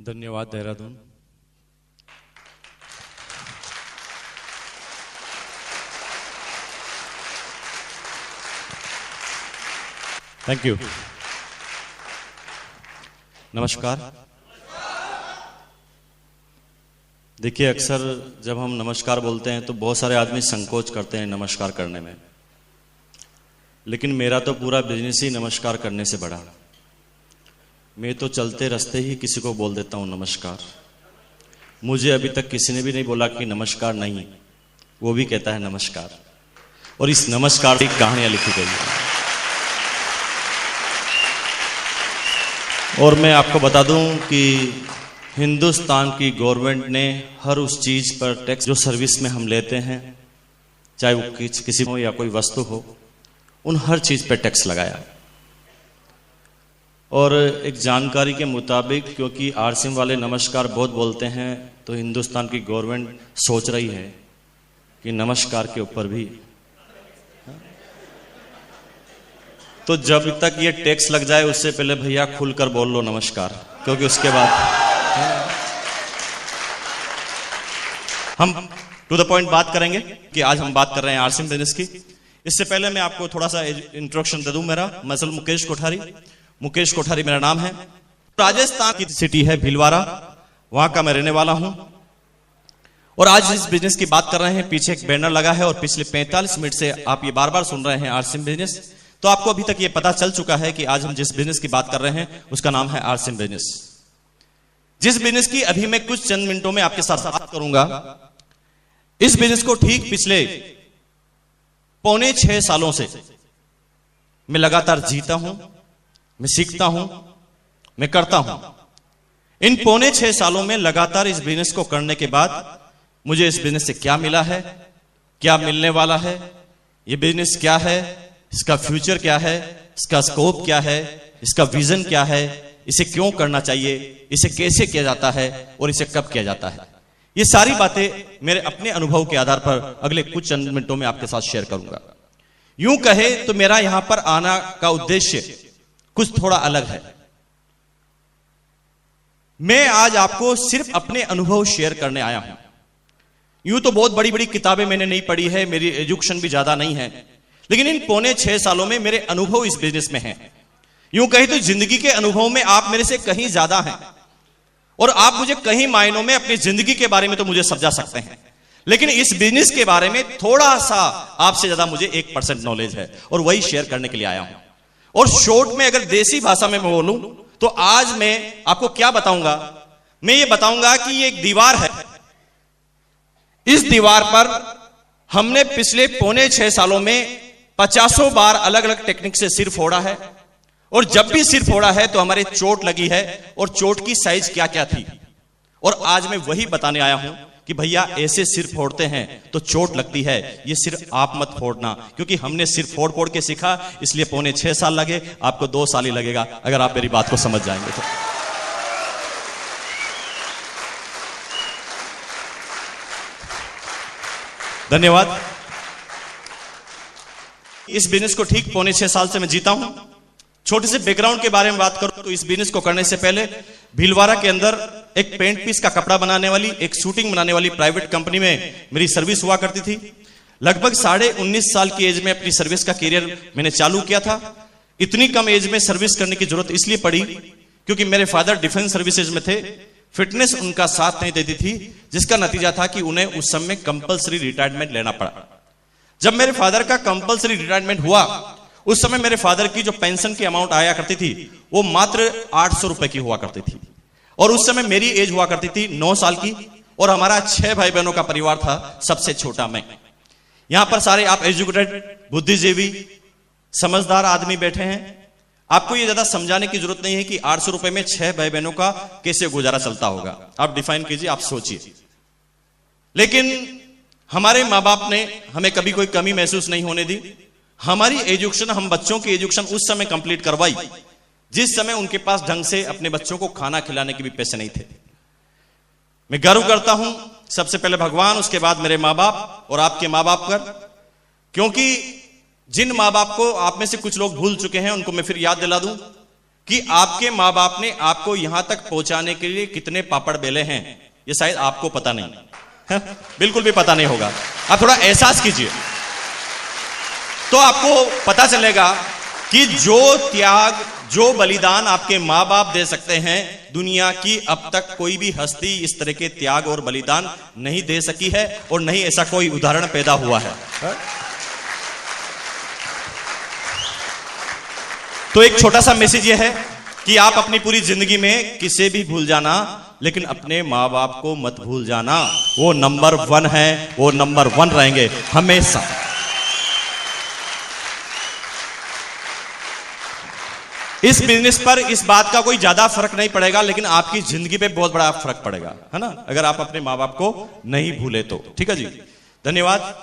धन्यवाद Dehradun. Thank you. नमस्कार। देखिए, अक्सर जब हम नमस्कार बोलते हैं तो बहुत सारे आदमी संकोच करते हैं नमस्कार करने में, लेकिन मेरा तो पूरा बिजनेस ही नमस्कार करने से बढ़ा। मैं तो चलते रास्ते ही किसी को बोल देता हूं नमस्कार। मुझे अभी तक किसी ने भी नहीं बोला कि नमस्कार नहीं, वो भी कहता है नमस्कार। और इस नमस्कार की कहानियां लिखी गई है। और मैं आपको बता दूं कि हिंदुस्तान की गवर्नमेंट ने हर उस चीज पर टैक्स, जो सर्विस में हम लेते हैं, चाहे वो किसी हो या कोई वस्तु हो, उन हर चीज पर टैक्स लगाया। और एक जानकारी के मुताबिक, क्योंकि आरसीएम वाले नमस्कार बहुत बोलते हैं, तो हिंदुस्तान की गवर्नमेंट सोच रही है कि नमस्कार के ऊपर भी, तो जब तक ये टैक्स लग जाए उससे पहले भैया खुलकर बोल लो नमस्कार, क्योंकि उसके बाद हम टू द पॉइंट बात करेंगे कि आज हम बात कर रहे हैं आरसीएम बिजनेस की। इससे पहले मैं आपको थोड़ा सा इंट्रोडक्शन दे दूं। मैं मुकेश कोठारी मेरा नाम है। राजस्थान की सिटी है भीलवाड़ा, वहां का मैं रहने वाला हूं। और आज इस बिजनेस की बात कर रहे हैं। पीछे एक बैनर लगा है और पिछले 45 मिनट से आप ये बार बार सुन रहे हैं आरसीएम बिजनेस। तो आपको अभी तक ये पता चल चुका है कि आज हम जिस बिजनेस की बात कर रहे हैं उसका नाम है आरसीएम बिजनेस। जिस बिजनेस की अभी मैं कुछ चंद मिनटों में आपके साथ बात करूंगा, इस बिजनेस को ठीक पिछले 5.25 सालों से मैं लगातार जीता हूं, मैं सीखता हूं, मैं करता हूं। इन 5.25 सालों में लगातार इस बिजनेस को करने के बाद मुझे इस बिजनेस से क्या मिला है, क्या मिलने वाला है, ये बिजनेस क्या है, इसका फ्यूचर क्या है, इसका स्कोप क्या है, इसका विजन क्या है, इसे क्यों करना चाहिए, इसे कैसे किया जाता है और इसे कब किया जाता है, ये सारी बातें मेरे अपने अनुभव के आधार पर अगले कुछ चंद मिनटों में आपके साथ शेयर करूंगा। यूं कहे तो मेरा यहां पर आना का उद्देश्य कुछ थोड़ा अलग है। मैं आज आपको सिर्फ अपने अनुभव शेयर करने आया हूं। यूं तो बहुत बड़ी बड़ी किताबें मैंने नहीं पढ़ी है, मेरी एजुकेशन भी ज्यादा नहीं है, लेकिन इन 5.25 सालों में मेरे अनुभव इस बिजनेस में हैं। यूं कहे तो जिंदगी के अनुभव में आप मेरे से कहीं ज्यादा हैं, और आप मुझे कहीं मायनों में अपनी जिंदगी के बारे में तो मुझे समझा सकते हैं, लेकिन इस बिजनेस के बारे में थोड़ा सा आपसे ज्यादा मुझे 1% नॉलेज है, और वही शेयर करने के लिए आया हूं। और शॉर्ट में अगर देसी भाषा में मैं बोलूं तो आज मैं आपको क्या बताऊंगा, मैं ये बताऊंगा कि ये एक दीवार है। इस दीवार पर हमने पिछले 5.25 सालों में 50 बार अलग अलग टेक्निक से सिर फोड़ा है, और जब भी सिर फोड़ा है तो हमारे चोट लगी है, और चोट की साइज क्या क्या थी। और आज मैं वही बताने आया हूं कि भैया ऐसे सिर फोड़ते हैं तो चोट लगती है, ये सिर्फ आप मत फोड़ना, क्योंकि हमने सिर फोड़ फोड़ के सीखा, इसलिए 5.25 साल लगे, आपको 2 साल ही लगेगा अगर आप मेरी बात को समझ जाएंगे तो। धन्यवाद। इस बिजनेस को ठीक 5.25 साल से मैं जीता हूं। छोटे से बैकग्राउंड के बारे में बात करूं तो इस बिजनेस को करने से पहले भीलवाड़ा के अंदर एक पेंट पीस का कपड़ा बनाने वाली, एक शूटिंग बनाने वाली प्राइवेट कंपनी में मेरी सर्विस हुआ करती थी। लगभग 19.5 साल की एज में अपनी सर्विस का कैरियर मैंने चालू किया था। इतनी कम एज में सर्विस करने की जरूरत इसलिए पड़ी क्योंकि मेरे फादर डिफेंस सर्विसेज में थे। फिटनेस उनका साथ नहीं देती थी, जिसका नतीजा था कि उन्हें उस समय कंपल्सरी रिटायरमेंट लेना पड़ा। जब मेरे फादर का कंपल्सरी रिटायरमेंट हुआ, उस समय मेरे फादर की जो पेंशन की अमाउंट आया करती थी वो मात्र 800 रुपए की हुआ करती थी, और उस समय मेरी एज हुआ करती थी 9 साल की, और हमारा 6 भाई बहनों का परिवार था, सबसे छोटा मैं। यहां पर सारे आप एजुकेटेड, बुद्धिजीवी, समझदार आदमी बैठे हैं। आपको ये ज्यादा समझाने की जरूरत नहीं है कि 800 रुपए में 6 भाई बहनों का कैसे गुजारा चलता होगा। आप डिफाइन कीजिए, आप सोचिए। लेकिन हमारे माँ बाप ने हमें कभी कोई कमी महसूस नहीं होने दी। हमारी एजुकेशन, हम बच्चों की एजुकेशन उस समय कंप्लीट करवाई जिस समय उनके पास ढंग से अपने बच्चों को खाना खिलाने के भी पैसे नहीं थे। मैं गर्व करता हूं सबसे पहले भगवान, उसके बाद मेरे माँ बाप और आपके माँ बाप पर, क्योंकि जिन माँ बाप को आप में से कुछ लोग भूल चुके हैं उनको मैं फिर याद दिला दूं कि आपके मां बाप ने आपको यहां तक पहुंचाने के लिए कितने पापड़ बेले हैं, ये शायद आपको पता नहीं है, बिल्कुल भी पता नहीं होगा। आप थोड़ा एहसास कीजिए तो आपको पता चलेगा कि जो त्याग, जो बलिदान आपके मां बाप दे सकते हैं, दुनिया की अब तक कोई भी हस्ती इस तरह के त्याग और बलिदान नहीं दे सकी है और नहीं ऐसा कोई उदाहरण पैदा हुआ है। तो एक छोटा सा मैसेज यह है कि आप अपनी पूरी जिंदगी में किसे भी भूल जाना, लेकिन अपने मां बाप को मत भूल जाना। वो नंबर 1 है, वो नंबर 1 रहेंगे हमेशा। इस बिजनेस पर इस बात का कोई ज्यादा फर्क नहीं पड़ेगा, लेकिन आपकी जिंदगी पे बहुत बड़ा फर्क पड़ेगा, है ना, अगर आप अपने मां बाप को नहीं भूले तो। ठीक है जी, धन्यवाद।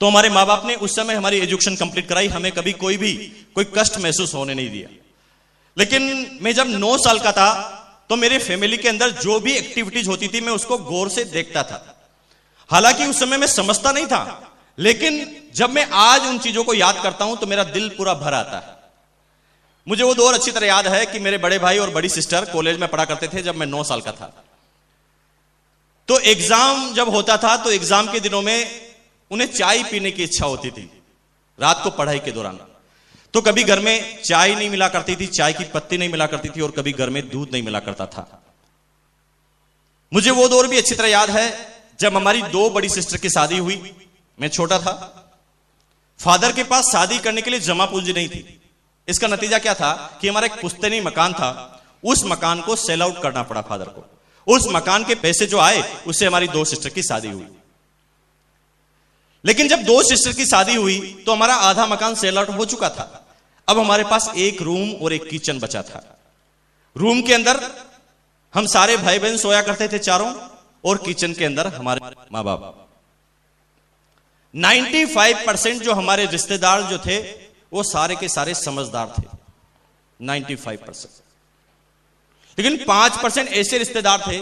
तो हमारे मां बाप ने उस समय हमारी एजुकेशन कंप्लीट कराई, हमें कभी कोई कष्ट महसूस होने नहीं दिया। लेकिन मैं जब 9 साल का था तो मेरे फैमिली के अंदर जो भी एक्टिविटीज होती थी मैं उसको गौर से देखता था। हालांकि उस समय मैं समझता नहीं था, लेकिन जब मैं आज उन चीजों को याद करता हूं तो मेरा दिल पूरा भर आता है। मुझे वो दौर अच्छी तरह याद है कि मेरे बड़े भाई और बड़ी सिस्टर कॉलेज में पढ़ा करते थे जब मैं 9 साल का था। तो एग्जाम जब होता था तो एग्जाम के दिनों में उन्हें चाय पीने की इच्छा होती थी रात को पढ़ाई के दौरान। तो कभी घर में चाय नहीं मिला करती थी, चाय की पत्ती नहीं मिला करती थी, और कभी घर में दूध नहीं मिला करता था। मुझे वो दौर भी अच्छी तरह याद है जब हमारी 2 बड़ी सिस्टर की शादी हुई। मैं छोटा था, फादर के पास शादी करने के लिए जमा पूंजी नहीं थी। इसका नतीजा क्या था कि हमारा एक पुश्तैनी मकान था, उस मकान को सेल आउट करना पड़ा फादर को। उस मकान के पैसे जो आए उससे हमारी 2 सिस्टर की शादी हुई। लेकिन जब 2 सिस्टर की शादी हुई तो हमारा आधा मकान सेल आउट हो चुका था। अब हमारे पास एक रूम और एक किचन बचा था। रूम के अंदर हम सारे भाई बहन सोया करते थे चारों, और किचन के अंदर हमारे मां बाप। 95% जो हमारे रिश्तेदार जो थे वो सारे के सारे समझदार थे, 95%। लेकिन 5% ऐसे रिश्तेदार थे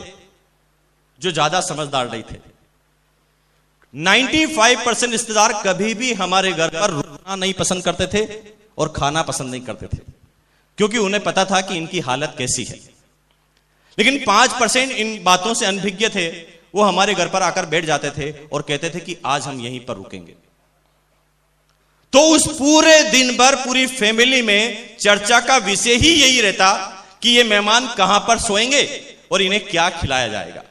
जो ज्यादा समझदार नहीं थे। 95% रिश्तेदार कभी भी हमारे घर पर रुकना नहीं पसंद करते थे और खाना पसंद नहीं करते थे, क्योंकि उन्हें पता था कि इनकी हालत कैसी है। लेकिन 5% इन बातों से अनभिज्ञ थे, वो हमारे घर पर आकर बैठ जाते थे और कहते थे कि आज हम यहीं पर रुकेंगे। तो उस पूरे दिन भर पूरी फैमिली में चर्चा का विषय ही यही रहता कि ये मेहमान कहां पर सोएंगे और इन्हें क्या खिलाया जाएगा।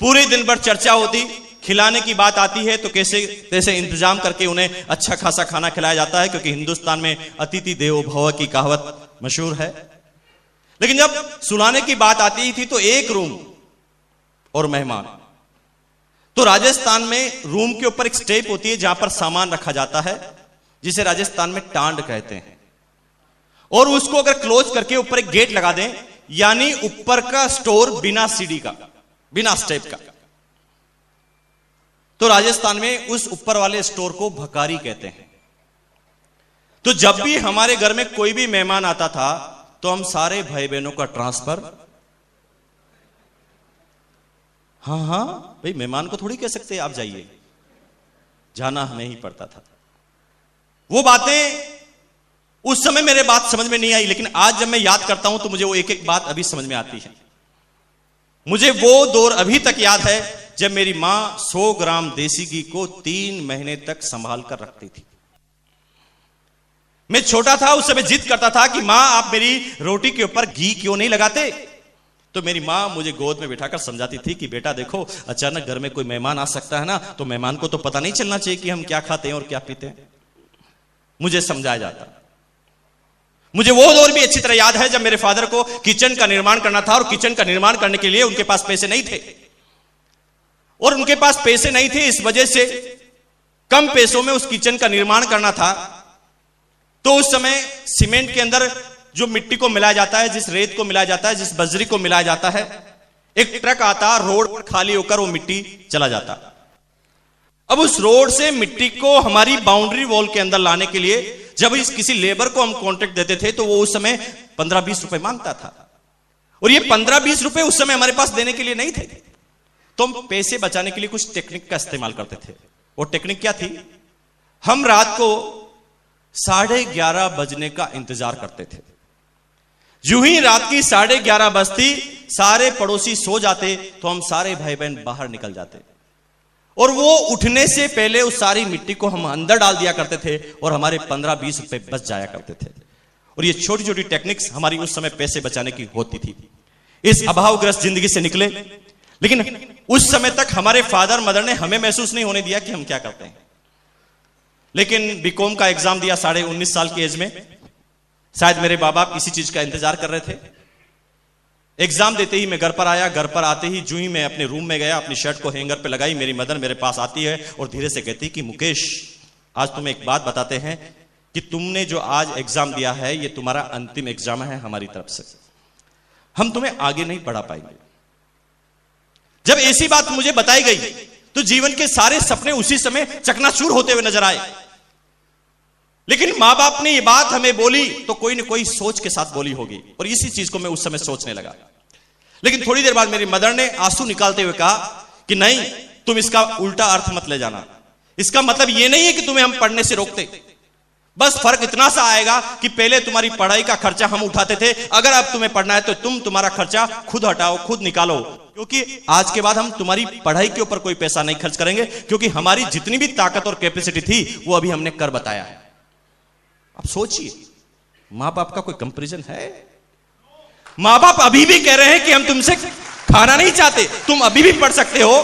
पूरे दिन भर चर्चा होती, खिलाने की बात आती है तो कैसे कैसे इंतजाम करके उन्हें अच्छा खासा खाना खिलाया जाता है, क्योंकि हिंदुस्तान में अतिथि देवो भव की कहावत मशहूर है। लेकिन जब सुलाने की बात आती थी तो एक रूम और मेहमान। तो राजस्थान में रूम के ऊपर एक स्टेप होती है जहां पर सामान रखा जाता है, जिसे राजस्थान में टांड कहते हैं, और उसको अगर क्लोज करके ऊपर एक गेट लगा दें, यानी ऊपर का स्टोर बिना सीढ़ी का, बिना स्टेप का, तो राजस्थान में उस ऊपर वाले स्टोर को भकारी कहते हैं। तो जब भी हमारे घर में कोई भी मेहमान आता था तो हम सारे भाई बहनों का ट्रांसफर, हाँ भाई मेहमान को थोड़ी कह सकते आप जाइए, जाना हमें ही पड़ता था। वो बातें उस समय मेरे बात समझ में नहीं आई, लेकिन आज जब मैं याद करता हूं तो मुझे वो एक एक बात अभी समझ में आती है। मुझे वो दौर अभी तक याद है जब मेरी मां 100 ग्राम देसी घी को 3 महीने तक संभाल कर रखती थी। मैं छोटा था, उस समय जिद करता था कि मां आप मेरी रोटी के ऊपर घी क्यों नहीं लगाते। तो मेरी मां मुझे गोद में बिठाकर समझाती थी कि बेटा देखो, अचानक घर में कोई मेहमान आ सकता है ना, तो मेहमान को तो पता नहीं चलना चाहिए कि हम क्या खाते हैं और क्या पीते हैं। मुझे समझाया जाता। मुझे वो दौर भी अच्छी तरह याद है जब मेरे फादर को किचन का निर्माण करना था, और किचन का निर्माण करने के लिए उनके पास पैसे नहीं थे, और उनके पास पैसे नहीं थे इस वजह से कम पैसों में उस किचन का निर्माण करना था। तो उस समय सीमेंट के अंदर जो मिट्टी को मिलाया जाता है, जिस रेत को मिलाया जाता है, जिस बजरी को मिलाया जाता है, एक ट्रक आता, रोड पर खाली होकर वो मिट्टी चला जाता। अब उस रोड से मिट्टी को हमारी बाउंड्री वॉल के अंदर लाने के लिए जब इस किसी लेबर को हम कॉन्ट्रैक्ट देते थे तो वो उस समय 15-20 रुपए मांगता था, और ये 15-20 रुपए उस समय हमारे पास देने के लिए नहीं थे। तो हम पैसे बचाने के लिए कुछ टेक्निक का इस्तेमाल करते थे। वो टेक्निक क्या थी? हम रात को 11:30 बजने का इंतजार करते थे। यूं ही रात की 11:30 बजती, सारे पड़ोसी सो जाते तो हम सारे भाई बहन बाहर निकल जाते और वो उठने से पहले उस सारी मिट्टी को हम अंदर डाल दिया करते थे और हमारे 15-20 रुपए बच जाया करते थे। और ये छोटी छोटी टेक्निक्स हमारी उस समय पैसे बचाने की होती थी। इस अभावग्रस्त जिंदगी से निकले, लेकिन उस समय तक हमारे फादर मदर ने हमें महसूस नहीं होने दिया कि हम क्या करते हैं। लेकिन बीकॉम का एग्जाम दिया 19.5 साल की एज में। शायद मेरे बाप किसी चीज का इंतजार कर रहे थे। एग्जाम देते ही मैं घर पर आया। घर पर आते ही जूं ही मैं अपने रूम में गया, अपनी शर्ट को हैंगर पे लगाई, मेरी मदर मेरे पास आती है और धीरे से कहती कि मुकेश, आज तुम्हें एक बात बताते हैं कि तुमने जो आज एग्जाम दिया है ये तुम्हारा अंतिम एग्जाम है हमारी तरफ से, हम तुम्हें आगे नहीं बढ़ा पाएंगे। जब ऐसी बात मुझे बताई गई तो जीवन के सारे सपने उसी समय चकनाचूर होते हुए नजर आए। लेकिन मां बाप ने ये बात हमें बोली तो कोई ना कोई सोच के साथ बोली होगी, और इसी चीज को मैं उस समय सोचने लगा। लेकिन थोड़ी देर बाद मेरी मदर ने आंसू निकालते हुए कहा कि नहीं, तुम इसका उल्टा अर्थ मत ले जाना। इसका मतलब ये नहीं है कि तुम्हें हम पढ़ने से रोकते, बस फर्क इतना सा आएगा कि पहले तुम्हारी पढ़ाई का खर्चा हम उठाते थे, अगर अब तुम्हें पढ़ना है तो तुम तुम्हारा खर्चा खुद हटाओ, खुद निकालो, क्योंकि आज के बाद हम तुम्हारी पढ़ाई के ऊपर कोई पैसा नहीं खर्च करेंगे, क्योंकि हमारी जितनी भी ताकत और कैपेसिटी थी वो अभी हमने कर बताया है। अब सोचिए, मां बाप का कोई कंपैरिजन है? मां बाप अभी भी कह रहे हैं कि हम तुमसे खाना नहीं चाहते, तुम अभी भी पढ़ सकते हो,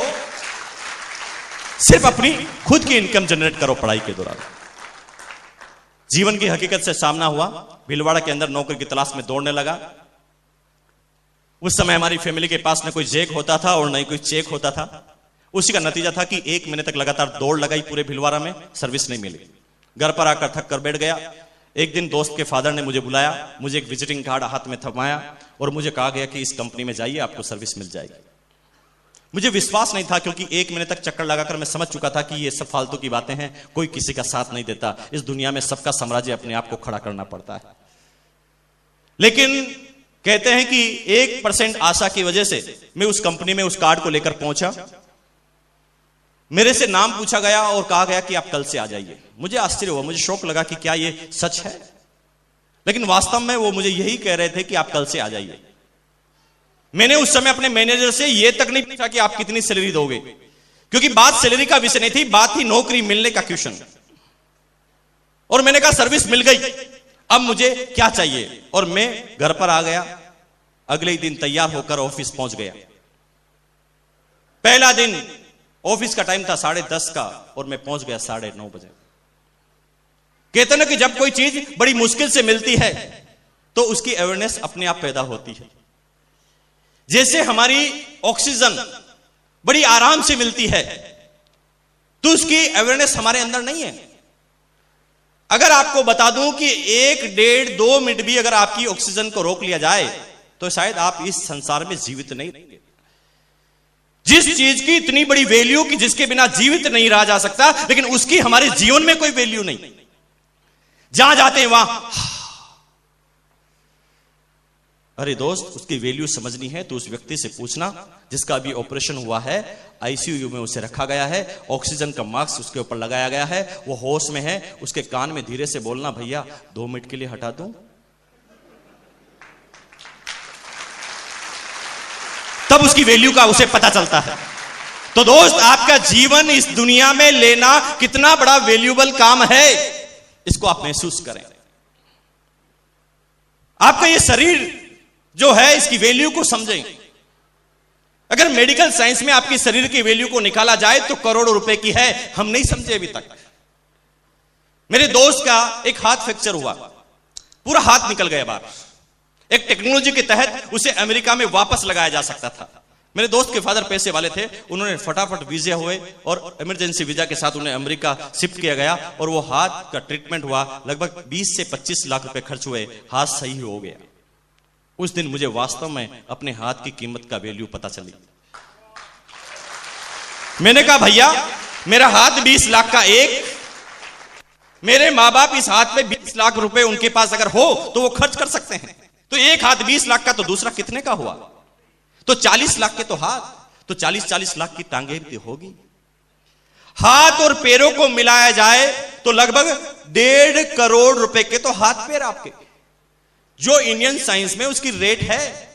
सिर्फ अपनी खुद की इनकम जनरेट करो पढ़ाई के दौरान। जीवन की हकीकत से सामना हुआ। भीलवाड़ा के अंदर नौकरी की तलाश में दौड़ने लगा। उस समय हमारी फैमिली के पास न कोई जैक होता था और न ही कोई चेक होता था। उसी का नतीजा था कि 1 महीने तक लगातार दौड़ लगाई पूरे भीलवाड़ा में, सर्विस नहीं मिली। घर पर आकर थक कर बैठ गया। एक दिन दोस्त के फादर ने मुझे बुलाया, मुझे एक विजिटिंग कार्ड हाथ में थमाया और मुझे कहा गया कि इस कंपनी में जाइए, आपको सर्विस मिल जाएगी। मुझे विश्वास नहीं था, क्योंकि 1 महीने तक चक्कर लगाकर मैं समझ चुका था कि ये सब फालतू की बातें हैं, कोई किसी का साथ नहीं देता। इस दुनिया में सबका साम्राज्य अपने आप को खड़ा करना पड़ता है। लेकिन कहते हैं कि 1% आशा की वजह से मैं उस कंपनी में उस कार्ड को लेकर पहुंचा। मेरे से नाम पूछा गया और कहा गया कि आप कल से आ जाइए। मुझे आश्चर्य हुआ, मुझे शौक लगा कि क्या ये सच है, लेकिन वास्तव में वो मुझे यही कह रहे थे कि आप कल से आ जाइए। मैंने उस समय अपने मैनेजर से यह तक नहीं पूछा कि आप कितनी सैलरी दोगे, क्योंकि बात सैलरी का विषय नहीं थी, बात थी नौकरी मिलने का क्वेश्चन। और मैंने कहा सर्विस मिल गई, अब मुझे क्या चाहिए, और मैं घर पर आ गया। अगले ही दिन तैयार होकर ऑफिस पहुंच गया। पहला दिन ऑफिस का टाइम था 10:30 का और मैं पहुंच गया 9:30 बजे। कहते ना कि जब कोई चीज बड़ी मुश्किल से मिलती है तो उसकी अवेयरनेस अपने आप पैदा होती है। जैसे हमारी ऑक्सीजन बड़ी आराम से मिलती है तो उसकी अवेयरनेस हमारे अंदर नहीं है। अगर आपको बता दूं कि 1, 1.5, 2 मिनट भी अगर आपकी ऑक्सीजन को रोक लिया जाए तो शायद आप इस संसार में जीवित नहीं रहेंगे। जिस चीज की इतनी बड़ी वैल्यू कि जिसके बिना जीवित नहीं रहा जा सकता, लेकिन उसकी हमारे जीवन में कोई वैल्यू नहीं। जहां जाते हैं वहां, अरे दोस्त, उसकी वैल्यू समझनी है तो उस व्यक्ति से पूछना जिसका अभी ऑपरेशन हुआ है, आईसीयू में उसे रखा गया है, ऑक्सीजन का मास्क उसके ऊपर लगाया गया है, वो होश में है। उसके कान में धीरे से बोलना, भैया 2 मिनट के लिए हटा दूं। तब उसकी वैल्यू का उसे पता चलता है। तो दोस्त, आपका जीवन इस दुनिया में लेना कितना बड़ा वैल्यूबल काम है, इसको आप महसूस करें। आपका ये शरीर जो है, इसकी वैल्यू को समझें। अगर मेडिकल साइंस में आपकी शरीर की वैल्यू को निकाला जाए तो करोड़ों रुपए की है, हम नहीं समझे अभी तक। मेरे दोस्त का एक हाथ फ्रैक्चर हुआ, पूरा हाथ निकल गया बाहर। एक टेक्नोलॉजी के तहत उसे अमेरिका में वापस लगाया जा सकता था। मेरे दोस्त के फादर पैसे वाले थे, उन्होंने फटाफट वीजा हुए और इमरजेंसी वीजा के साथ उन्हें अमेरिका शिफ्ट किया गया और वो हाथ का ट्रीटमेंट हुआ। लगभग 20 से 25 लाख रुपए खर्च हुए, हाथ सही हो गया। उस दिन मुझे वास्तव में अपने हाथ की कीमत का वैल्यू पता चली। मैंने कहा, भैया मेरा हाथ 20 लाख का एक, मेरे माँ बाप इस हाथ में 20 लाख रुपए उनके पास अगर हो तो वो खर्च कर सकते हैं। तो एक हाथ 20 लाख का, तो दूसरा कितने का हुआ? तो 40 लाख के तो हाथ, तो 40 लाख की टांगे भी होगी। हाथ और पैरों को मिलाया जाए तो लगभग 1.5 करोड़ रुपए के तो हाथ पैर आपके। जो इंडियन साइंस में उसकी रेट है।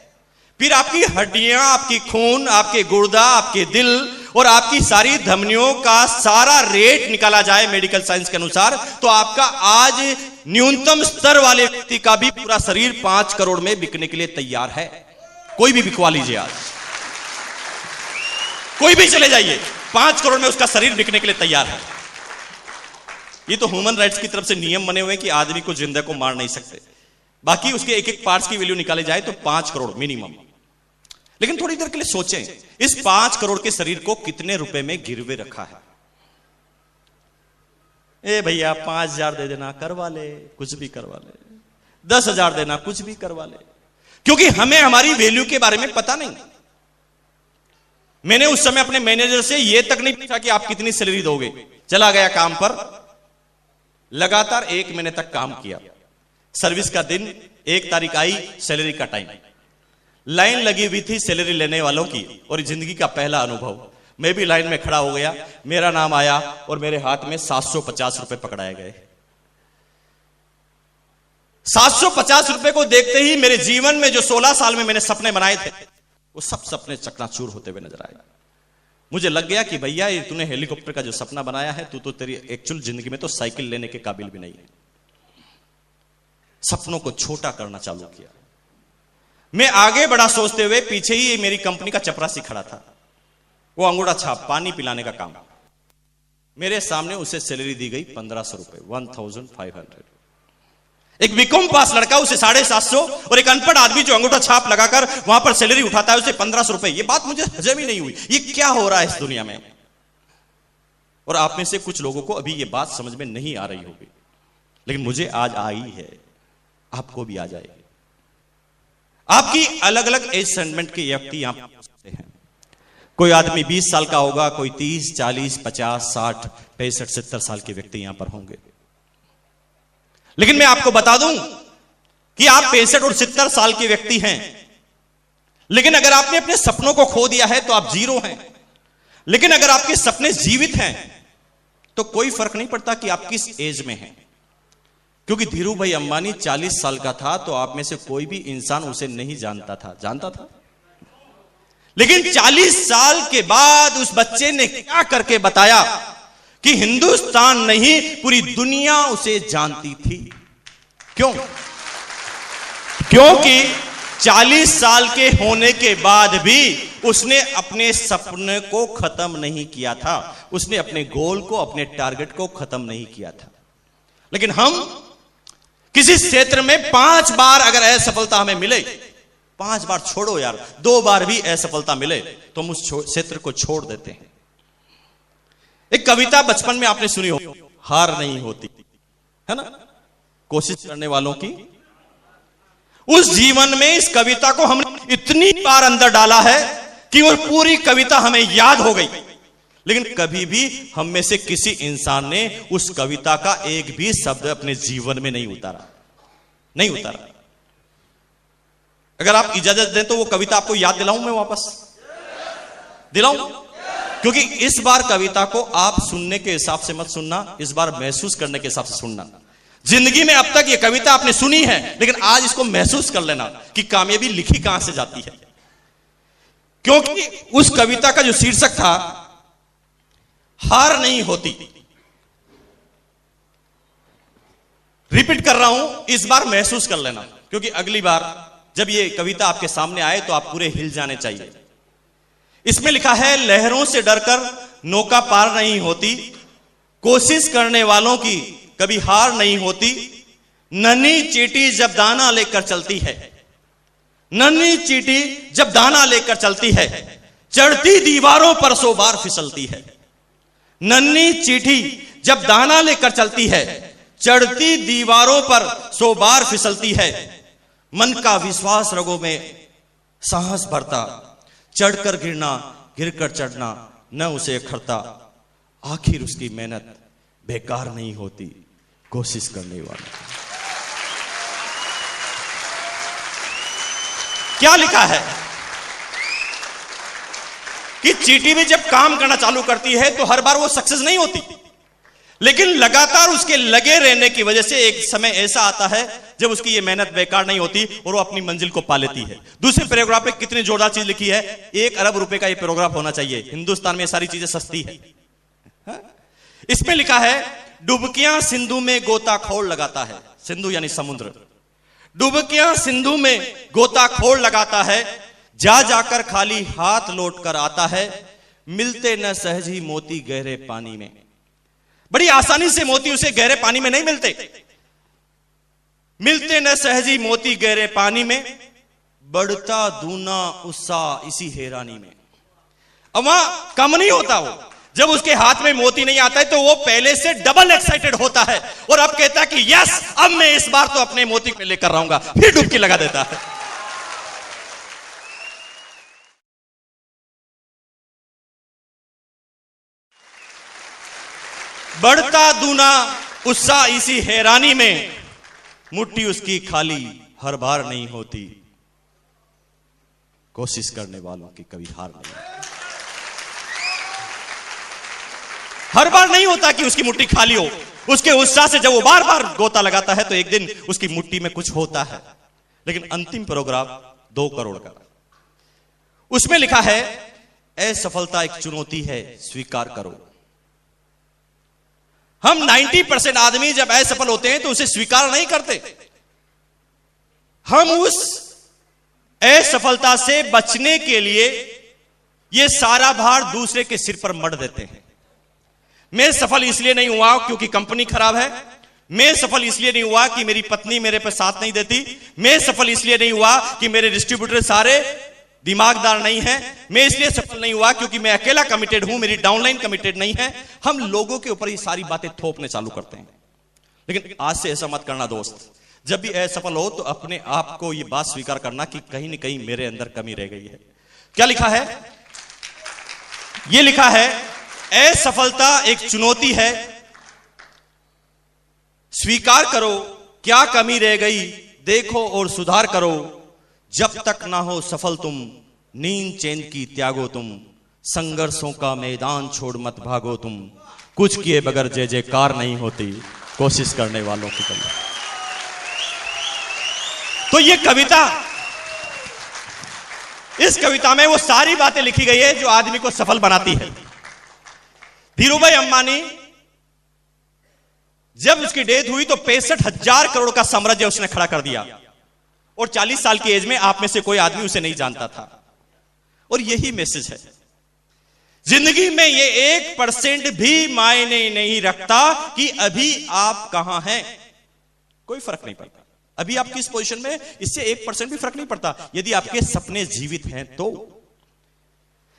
फिर आपकी हड्डियां, आपकी खून, आपके गुर्दा, आपके दिल और आपकी सारी धमनियों का सारा रेट निकाला जाए मेडिकल साइंस के अनुसार, तो आपका आज न्यूनतम स्तर वाले व्यक्ति का भी पूरा शरीर 5 करोड़ में बिकने के लिए तैयार है। कोई भी बिकवा लीजिए, आज कोई भी चले जाइए, 5 करोड़ में उसका शरीर बिकने के लिए तैयार है। ये तो ह्यूमन राइट्स की तरफ से नियम बने हुए हैं कि आदमी को जिंदा को मार नहीं सकते। बाकी उसके एक एक पार्ट्स की वैल्यू निकाले जाए तो 5 करोड़ मिनिमम। लेकिन थोड़ी देर के लिए सोचें, इस 5 करोड़ के शरीर को कितने रुपए में गिरवे रखा है? ए भैया 5,000 दे देना, करवा ले, कुछ भी करवा ले। 10,000 देना, कुछ भी करवा ले, क्योंकि हमें हमारी वैल्यू के बारे में पता नहीं। मैंने उस समय अपने मैनेजर से यह तक नहीं पूछा कि आप कितनी सैलरी दोगे। चला गया काम पर, लगातार 1 महीने तक काम किया। सर्विस का दिन, 1 तारीख आई, सैलरी का टाइम, लाइन लगी हुई थी सैलरी लेने वालों की। और जिंदगी का पहला अनुभव, मैं भी लाइन में खड़ा हो गया। मेरा नाम आया और मेरे हाथ में 750 रुपए पकड़ाए गए। 750 रुपए को देखते ही मेरे जीवन में जो 16 साल में मैंने सपने बनाए थे, वो सब सपने चकनाचूर होते हुए नजर आए। मुझे लग गया कि भैया ये तूने हेलीकॉप्टर का जो सपना बनाया है, तू तो तेरी एक्चुअल जिंदगी में तो साइकिल लेने के काबिल भी नहीं है। सपनों को छोटा करना चालू किया। मैं आगे बड़ा सोचते हुए, पीछे ही मेरी कंपनी का चपरासी खड़ा था, वो अंगूठा छाप पानी पिलाने का काम। मेरे सामने उसे सैलरी दी गई 1500 रुपए, 1500। एक बीकॉम पास लड़का उसे 750, और एक अनपढ़ आदमी जो अंगूठा छाप लगाकर वहां पर सैलरी उठाता है उसे 1500 रुपए। ये बात मुझे हजम ही नहीं हुई, ये क्या हो रहा है इस दुनिया में। और आप में से कुछ लोगों को अभी ये बात समझ में नहीं आ रही होगी, लेकिन मुझे आज आई है, आपको भी आ जाएगी। आपकी अलग अलग एज सेगमेंट के व्यक्ति यहां हो सकते हैं। कोई आदमी 20 साल का होगा, कोई 30, 40, 50, 60, 65, 70 साल के व्यक्ति यहां पर होंगे। लेकिन मैं आपको बता दूं कि आप 65 और 70 साल के व्यक्ति हैं, लेकिन अगर आपने अपने सपनों को खो दिया है तो आप जीरो हैं। लेकिन अगर आपके सपने जीवित हैं तो कोई फर्क नहीं पड़ता कि आप किस एज में हैं, क्योंकि धीरू भाई अंबानी 40 साल का था तो आप में से कोई भी इंसान उसे नहीं जानता था, जानता था। लेकिन 40 साल के बाद उस बच्चे ने क्या करके बताया कि हिंदुस्तान नहीं पूरी दुनिया उसे जानती थी। क्यों? क्योंकि 40 साल के होने के बाद भी उसने अपने सपने को खत्म नहीं किया था, उसने अपने गोल को, अपने टारगेट को खत्म नहीं किया था। लेकिन हम किसी क्षेत्र में 5 बार अगर असफलता हमें मिले, 5 बार छोड़ो यार, 2 बार भी असफलता मिले तो हम उस क्षेत्र को छोड़ देते हैं। एक कविता बचपन में आपने सुनी हो, हार नहीं होती, है ना, कोशिश करने वालों की। उस जीवन में इस कविता को हमने इतनी बार अंदर डाला है कि वो पूरी कविता हमें याद हो गई, लेकिन कभी भी हम में से किसी इंसान ने उस कविता का एक भी शब्द अपने जीवन में नहीं उतारा, नहीं उतारा। अगर आप इजाजत दें तो वो कविता आपको याद दिलाऊं, मैं वापस दिलाऊं, क्योंकि इस बार कविता को आप सुनने के हिसाब से मत सुनना, इस बार महसूस करने के हिसाब से सुनना। जिंदगी में अब तक ये कविता आपने सुनी है, लेकिन आज इसको महसूस कर लेना कि कामयाबी लिखी कहां से जाती है। क्योंकि उस कविता का जो शीर्षक था, हार नहीं होती। रिपीट कर रहा हूं, इस बार महसूस कर लेना, क्योंकि अगली बार जब ये कविता आपके सामने आए तो आप पूरे हिल जाने चाहिए। इसमें लिखा है, लहरों से डरकर नौका पार नहीं होती, कोशिश करने वालों की कभी हार नहीं होती। नन्ही चींटी जब दाना लेकर चलती है, नन्ही चींटी जब दाना लेकर चलती है, चढ़ती दीवारों पर 100 बार फिसलती है। नन्ही चींटी जब दाना लेकर चलती है, चढ़ती दीवारों पर 100 बार फिसलती है। मन का विश्वास रगों में साहस भरता, चढ़कर गिरना, गिरकर चढ़ना न उसे अखरता। आखिर उसकी मेहनत बेकार नहीं होती, कोशिश करने वाला। क्या लिखा है कि चींटी भी जब काम करना चालू करती है तो हर बार वो सक्सेस नहीं होती, लेकिन लगातार उसके लगे रहने की वजह से एक समय ऐसा आता है जब उसकी ये मेहनत बेकार नहीं होती और वो अपनी मंजिल को पा लेती है। दूसरे पैराग्राफ पे कितनी जोरदार चीज लिखी है, 1 अरब रुपए का ये पैराग्राफ होना चाहिए। हिंदुस्तान में सारी चीजें सस्ती है। इसमें लिखा है, डुबकियां सिंधु में गोताखोर लगाता है। सिंधु यानी समुद्र। डुबकियां सिंधु में गोताखोर लगाता है, जा जाकर खाली हाथ लौट कर आता है, मिलते न सहज ही मोती गहरे पानी में। बड़ी आसानी से मोती उसे गहरे पानी में नहीं मिलते। मिलते न सहज ही मोती गहरे पानी में, बढ़ता दूना उत्साह इसी हैरानी में। अब वहां कम नहीं होता वो, जब उसके हाथ में मोती नहीं आता है तो वो पहले से डबल एक्साइटेड होता है और अब कहता है कि यस, अब मैं इस बार तो अपने मोती को लेकर रहूंगा। फिर डुबकी लगा देता है। बढ़ता दूना उत्साह इसी हैरानी में, मुट्ठी उसकी खाली हर बार नहीं होती, कोशिश करने वालों की कभी हार नहीं होती। हर बार नहीं होता कि उसकी मुट्ठी खाली हो। उसके उत्साह से जब वो बार बार गोता लगाता है तो एक दिन उसकी मुट्ठी में कुछ होता है। लेकिन अंतिम पैराग्राफ 2 करोड़ का, उसमें लिखा है, असफलता एक चुनौती है, स्वीकार करो। हम 90% आदमी जब असफल होते हैं तो उसे स्वीकार नहीं करते। हम उस असफलता से बचने के लिए यह सारा भार दूसरे के सिर पर मढ़ देते हैं। मैं सफल इसलिए नहीं हुआ क्योंकि कंपनी खराब है। मैं सफल इसलिए नहीं हुआ कि मेरी पत्नी मेरे पर साथ नहीं देती। मैं सफल इसलिए नहीं हुआ कि मेरे डिस्ट्रीब्यूटर सारे दिमागदार नहीं है। मैं इसलिए सफल नहीं हुआ क्योंकि मैं अकेला कमिटेड हूं, मेरी डाउनलाइन कमिटेड नहीं है। हम लोगों के ऊपर ये सारी बातें थोपने चालू करते हैं। लेकिन आज से ऐसा मत करना दोस्त। जब भी असफल हो तो अपने आप को यह बात स्वीकार करना कि कहीं ना कहीं मेरे अंदर कमी रह गई है। क्या लिखा है? यह लिखा है, असफलता एक चुनौती है, स्वीकार करो क्या कमी रह गई, देखो और सुधार करो। जब तक ना हो सफल तुम, नींद चैन की त्यागो तुम, संघर्षों का मैदान छोड़ मत भागो तुम, कुछ किए बगैर जय जयकार नहीं होती, कोशिश करने वालों की कमी। तो ये कविता, इस कविता में वो सारी बातें लिखी गई है जो आदमी को सफल बनाती है। धीरूभाई अंबानी जब उसकी डेथ हुई तो 65,000 करोड़ का साम्राज्य उसने खड़ा कर दिया और 40 साल की एज में आप में से कोई आदमी उसे नहीं जानता था। और यही मैसेज है, जिंदगी में ये 1% भी मायने नहीं रखता कि अभी आप कहां हैं। कोई फर्क नहीं पड़ता अभी आप किस पोजीशन में, इससे 1% भी फर्क नहीं पड़ता यदि आपके सपने जीवित हैं तो।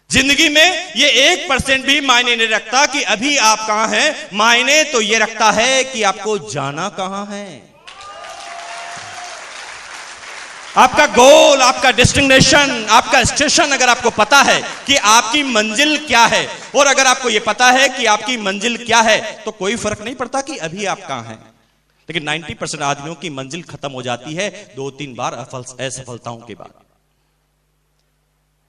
जिंदगी में ये 1% भी मायने नहीं रखता कि अभी आप कहां हैं। मायने तो ये रखता है कि आपको जाना कहां है। आपका गोल, आपका डेस्टिनेशन, आपका स्टेशन अगर आपको पता है कि आपकी मंजिल क्या है, और अगर आपको यह पता है कि आपकी मंजिल क्या है, तो कोई फर्क नहीं पड़ता कि अभी आप कहां हैं। लेकिन 90% आदमियों की मंजिल खत्म हो जाती है 2-3 बार असफलताओं के बाद।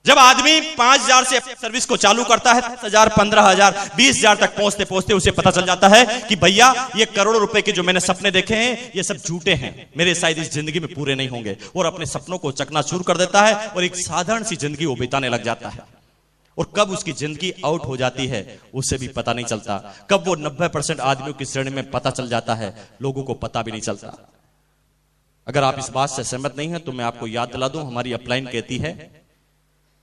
जब आदमी 5,000 से सर्विस को चालू करता है, 10,000, 15,000, 20,000 तक पहुंचते पहुंचते उसे पता चल जाता है कि भैया ये करोड़ों रुपए के जो मैंने सपने देखे हैं ये सब झूठे हैं, मेरे शायद इस जिंदगी में पूरे नहीं होंगे। और अपने सपनों को चकनाचूर कर देता है और एक साधारण सी जिंदगी वो बिताने लग जाता है। और कब उसकी जिंदगी आउट हो जाती है उसे भी पता नहीं चलता। कब वो 90% आदमियों की श्रेणी में पता चल जाता है, लोगों को पता भी नहीं चलता। अगर आप इस बात से सहमत नहीं है तो मैं आपको याद दिला दूं, हमारी अपलाइन कहती है